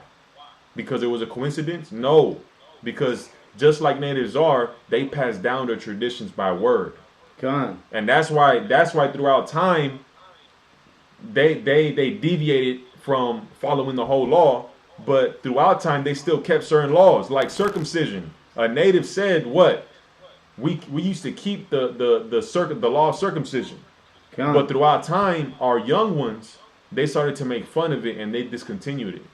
Because it was a coincidence? No. Because just like natives are, they pass down their traditions by word. God. And that's why throughout time they deviated from following the whole law, but throughout time they still kept certain laws, like circumcision. A native said what? We used to keep the law of circumcision. God. But throughout time, our young ones, they started to make fun of it and they discontinued it,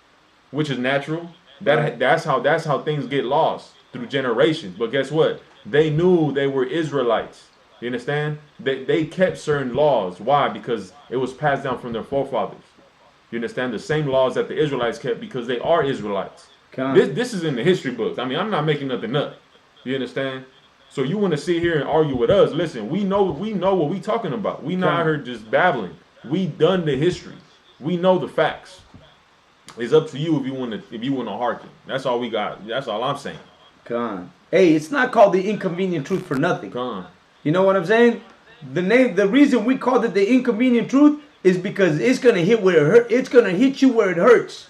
which is natural. That's how things get lost through generations. But guess what? They knew they were Israelites. You understand? They kept certain laws. Why? Because it was passed down from their forefathers. You understand? The same laws that the Israelites kept because they are Israelites. This is in the history books. I mean, I'm not making nothing up. You understand? So you want to sit here and argue with us? Listen, we know what we talking about. We not here just babbling. We done the history. We know the facts. It's up to you if you want to hearken. That's all we got. That's all I'm saying. Hey, it's not called the Inconvenient Truth for nothing. You know what I'm saying? The reason we called it the Inconvenient Truth is because it's gonna hit where it hurt. It's gonna hit you where it hurts.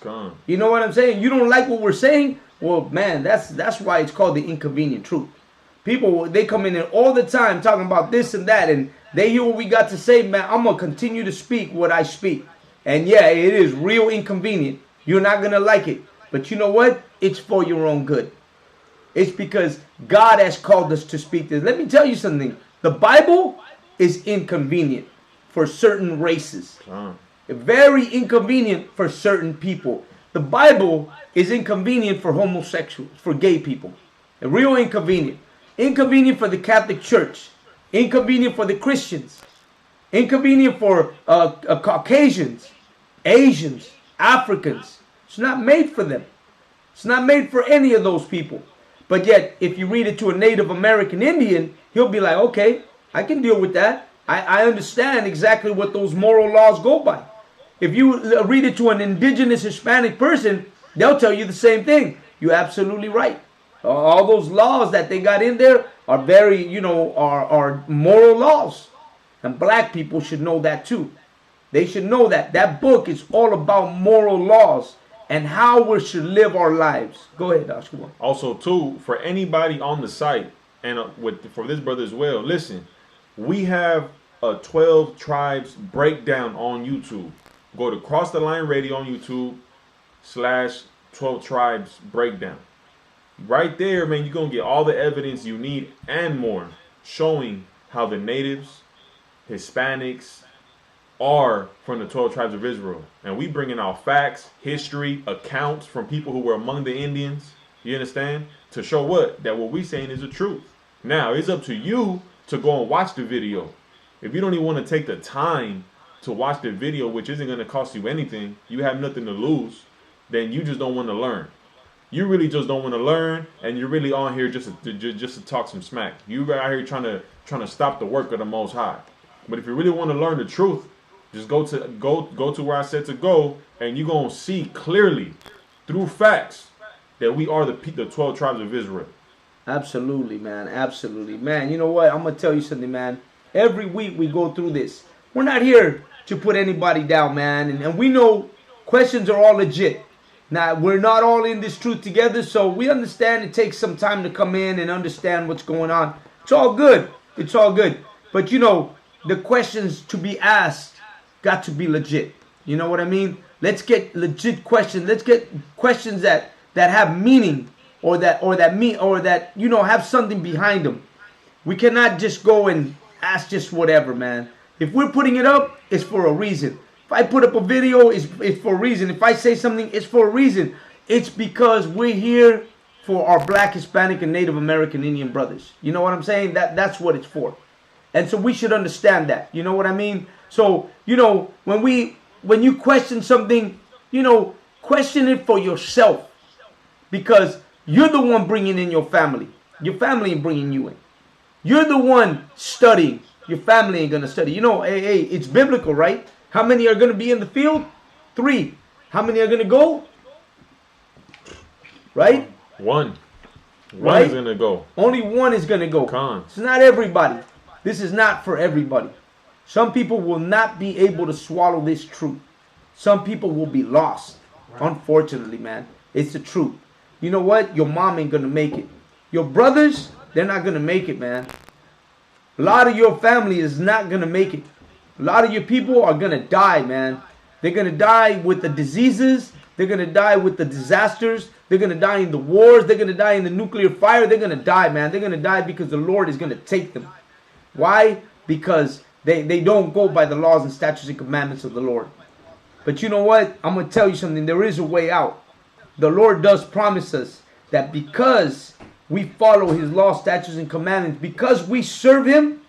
You know what I'm saying? You don't like what we're saying? Well, man, that's why it's called the Inconvenient Truth. People, they come in there all the time talking about this and that, and they hear what we got to say. Man, I'm gonna continue to speak what I speak. And yeah, it is real inconvenient. You're not gonna like it, but you know what? It's for your own good. It's because God has called us to speak this. Let me tell you something. The Bible is inconvenient for certain races. Very inconvenient for certain people. The Bible is inconvenient for homosexuals, for gay people. Real inconvenient. Inconvenient for the Catholic Church. Inconvenient for the Christians. Inconvenient for Caucasians, Asians, Africans. It's not made for them. It's not made for any of those people. But yet, if you read it to a Native American Indian, he'll be like, okay, I can deal with that. I understand exactly what those moral laws go by. If you read it to an indigenous Hispanic person, they'll tell you the same thing. You're absolutely right. All those laws that they got in there are very, are moral laws. And black people should know that too. They should know that. That book is all about moral laws and how we should live our lives. Go ahead, Oscar. Also, too, for anybody on the site, and for this brother as well, listen, we have a 12 tribes breakdown on YouTube. Go to Cross the Line Radio on YouTube /12 tribes breakdown. Right there, man, you're going to get all the evidence you need and more, showing how the natives, Hispanics, are from the 12 tribes of Israel. And we bringing out facts, history, accounts from people who were among the Indians, you understand? To show what? That what we saying is the truth. Now, it's up to you to go and watch the video. If you don't even want to take the time to watch the video, which isn't going to cost you anything, you have nothing to lose, then you just don't want to learn. You really just don't want to learn, and you're really on here just to talk some smack. You out here trying to stop the work of the Most High. But if you really want to learn the truth, just go to where I said to go, and you're gonna see clearly through facts that we are the 12 tribes of Israel. Absolutely, man. Absolutely, man. You know what? I'm gonna tell you something, man. Every week we go through this. we're not here to put anybody down, man. And we know questions are all legit. Now, we're not all in this truth together, so we understand it takes some time to come in and understand what's going on. It's all good. It's all good. But, you know, the questions to be asked got to be legit. You know what I mean? Let's get legit questions. Let's get questions that have meaning or that you know, have something behind them. We cannot just go and ask just whatever, man. If we're putting it up, it's for a reason. If I put up a video, it's for a reason. If I say something, it's for a reason. It's because we're here for our Black, Hispanic, and Native American Indian brothers. You know what I'm saying? That's what it's for. And so we should understand that. You know what I mean? So, you know, when you question something, you know, question it for yourself. Because you're the one bringing in your family. Your family ain't bringing you in. You're the one studying. Your family ain't going to study. You know, hey, it's biblical, right? How many are going to be in the field? 3. How many are going to go? Right? One. Right? Is going to go. Only one is going to go. It's not everybody. This is not for everybody. Some people will not be able to swallow this truth. Some people will be lost. Unfortunately, man. It's the truth. You know what? Your mom ain't going to make it. Your brothers, they're not going to make it, man. A lot of your family is not going to make it. A lot of your people are going to die, man. They're going to die with the diseases. They're going to die with the disasters. They're going to die in the wars. They're going to die in the nuclear fire. They're going to die, man. They're going to die because the Lord is going to take them. Why? Because they don't go by the laws and statutes and commandments of the Lord. But you know what? I'm going to tell you something. There is a way out. The Lord does promise us that because we follow his law, statutes, and commandments, because we serve him,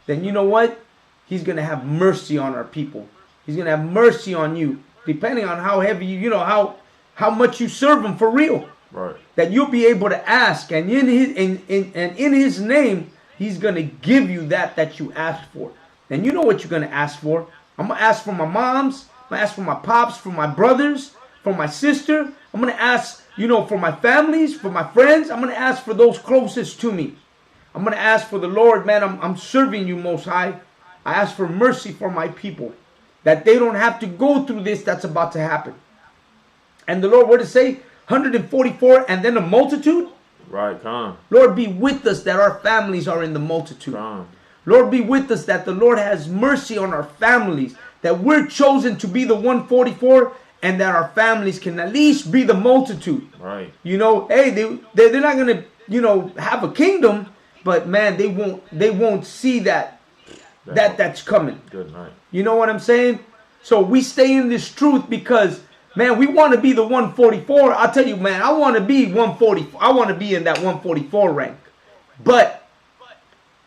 then you know what? He's going to have mercy on our people. He's going to have mercy on you, depending on how heavy you know, how much you serve him for real. Right. That you'll be able to ask, and in his name, he's going to give you that you asked for. And you know what you're going to ask for. I'm going to ask for my moms. I'm going to ask for my pops, for my brothers, for my sister. I'm going to ask, you know, for my families, for my friends. I'm going to ask for those closest to me. I'm going to ask for the Lord, man. I'm serving you, Most High. I ask for mercy for my people, that they don't have to go through this that's about to happen. And the Lord, what did it say? 144 and then a multitude? Right, come. Lord, be with us that our families are in the multitude. Come. Lord, be with us that the Lord has mercy on our families, that we're chosen to be the 144 and that our families can at least be the multitude. Right. You know, hey, they're not going to, you know, have a kingdom, but man, they won't see that's coming. Good night. You know what I'm saying? So we stay in this truth because, man, we want to be the 144. I'll tell you, man, I want to be 140. I want to be in that 144 rank. But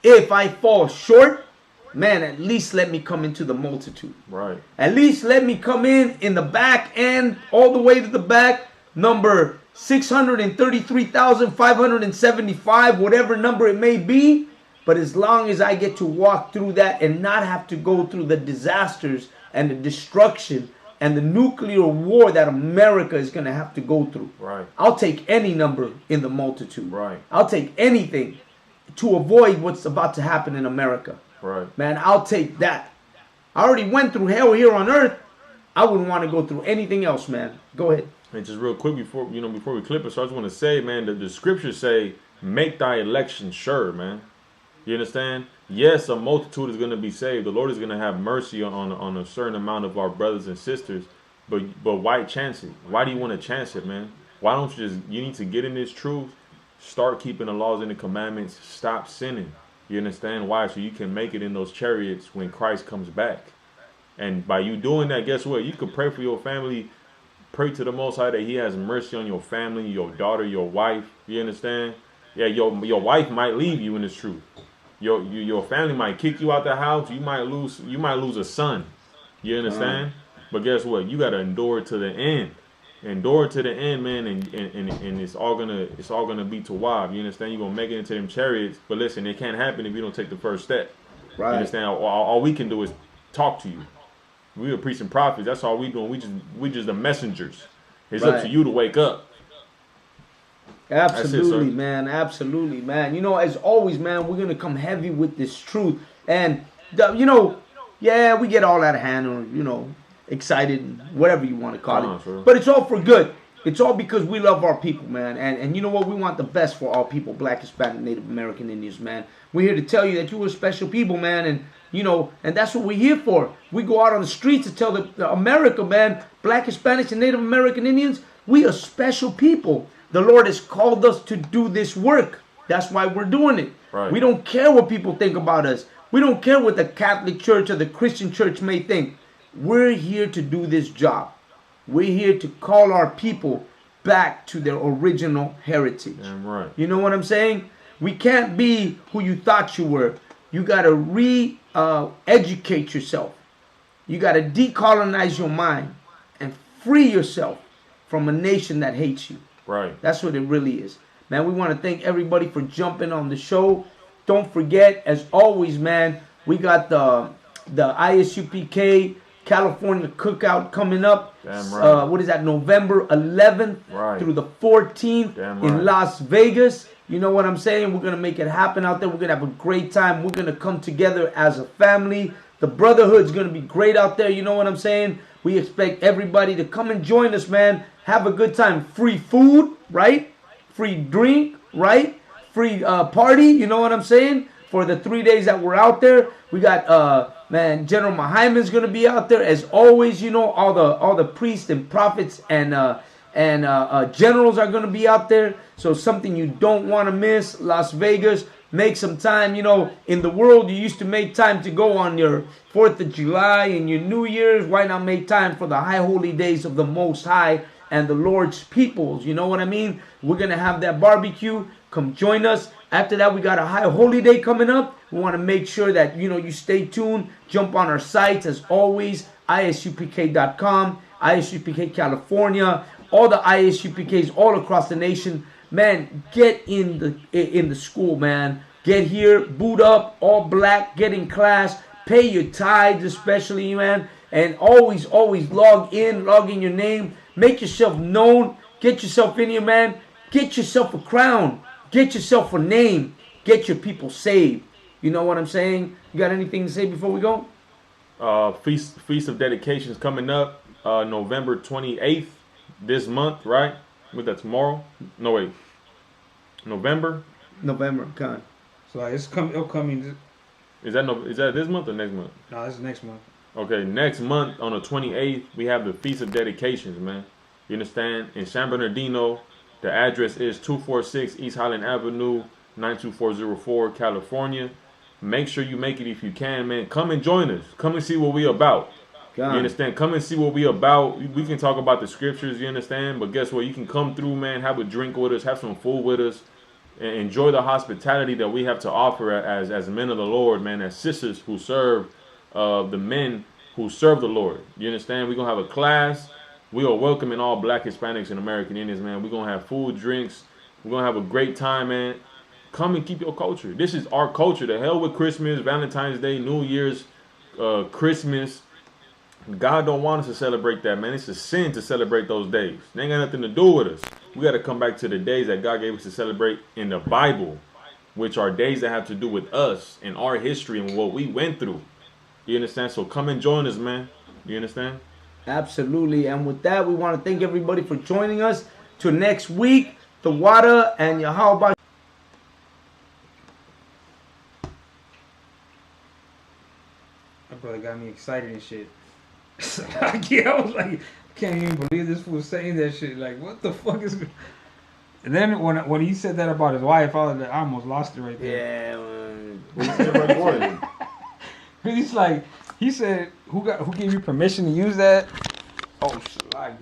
if I fall short, man, at least let me come into the multitude. Right. At least let me come in the back and all the way to the back, number 633,575, whatever number it may be. But as long as I get to walk through that and not have to go through the disasters and the destruction and the nuclear war that America is going to have to go through. Right. I'll take any number in the multitude. Right. I'll take anything to avoid what's about to happen in America. Right. Man, I'll take that. I already went through hell here on earth. I wouldn't want to go through anything else, man. Go ahead. And just real quick before we clip it, so I just want to say, man, that the scriptures say, make thy election sure, man. You understand? Yes, a multitude is going to be saved. The Lord is going to have mercy on a certain amount of our brothers and sisters. But why chance it? Why do you want to chance it, man? Why don't you need to get in this truth, start keeping the laws and the commandments, stop sinning. You understand why? So you can make it in those chariots when Christ comes back. And by you doing that, guess what? You can pray for your family, pray to the Most High that he has mercy on your family, your daughter, your wife. You understand? Yeah, your wife might leave you in this truth. Your family might kick you out the house. You might lose a son. You understand? But guess what? You gotta endure to the end. Endure to the end, man, and it's all gonna be to wild. You understand? You're gonna make it into them chariots. But listen, it can't happen if you don't take the first step. Right. You understand? All we can do is talk to you. We are preaching prophets. That's all we doing. We just the messengers. It's up to you to wake up. Absolutely, man. Absolutely, man. You know, as always, man, we're going to come heavy with this truth. And, you know, yeah, we get all out of hand, or you know, excited, whatever you want to call it. Sure. But it's all for good. It's all because we love our people, man. And you know what? We want the best for all people, Black, Hispanic, Native American, Indians, man. We're here to tell you that you are special people, man. And, you know, and that's what we're here for. We go out on the streets to tell the America, man, Black, Hispanics, and Native American Indians, we are special people. The Lord has called us to do this work. That's why we're doing it. Right. We don't care what people think about us. We don't care what the Catholic Church or the Christian Church may think. We're here to do this job. We're here to call our people back to their original heritage. Damn right. You know what I'm saying? We can't be who you thought you were. You got to re-educate yourself. You got to decolonize your mind and free yourself from a nation that hates you. Right. That's what it really is. Man, we want to thank everybody for jumping on the show. Don't forget, as always, man, we got the ISUPK California Cookout coming up. Damn right. What is that? November 11th through the 14th in Las Vegas. You know what I'm saying? We're going to make it happen out there. We're going to have a great time. We're going to come together as a family. The brotherhood's going to be great out there. You know what I'm saying? We expect everybody to come and join us, man. Have a good time. Free food, right? Free drink, right? Free party. You know what I'm saying? For the 3 days that we're out there. We got man, General Mahaiman's gonna be out there as always. You know, all the priests and prophets and generals are gonna be out there. So something you don't want to miss. Las Vegas, make some time. You know, in the world you used to make time to go on your 4th of July and your New Year's. Why not make time for the high holy days of the Most High and the Lord's peoples? You know what I mean? We're gonna have that barbecue. Come join us. After that, we got a high holy day coming up. We want to make sure that, you know, you stay tuned. Jump on our sites as always. ISUPK.com, ISUPK California, all the ISUPKs all across the nation. Man, get in the school, man. Get here, boot up, all black, get in class, pay your tithes especially, man. And always log in your name. Make yourself known. Get yourself in here, man. Get yourself a crown. Get yourself a name. Get your people saved. You know what I'm saying? You got anything to say before we go? Feast of Dedications coming up November 28th this month, right? With that tomorrow? No, wait. November, God. So it'll come in. Is that this month or next month? No, this is next month. Okay, next month on the 28th, we have the Feast of Dedications, man. You understand? In San Bernardino, the address is 246 East Highland Avenue, 92404, California. Make sure you make it if you can, man. Come and join us. Come and see what we about. You understand? Come and see what we about. We can talk about the scriptures, you understand? But guess what? You can come through, man, have a drink with us, have some food with us, and enjoy the hospitality that we have to offer as men of the Lord, man, as sisters who serve the men who serve the Lord. You understand? We're going to have a class. We are welcoming all black, Hispanics, and American Indians, man. We're going to have food, drinks. We're going to have a great time, man. Come and keep your culture. This is our culture. The hell with Christmas, Valentine's Day, New Year's, Christmas. God don't want us to celebrate that, man. It's a sin to celebrate those days. They ain't got nothing to do with us. We got to come back to the days that God gave us to celebrate in the Bible, which are days that have to do with us and our history and what we went through. You understand? So come and join us, man. You understand? Absolutely. And with that, we want to thank everybody for joining us. Till next week, the water and Yahweh. My brother got me excited and shit. I was like, I can't even believe this fool saying that shit. Like, what the fuck is... And then when he said that about his wife, I almost lost it right there. Yeah, He's like, he said, who gave you permission to use that? Oh, shit, again.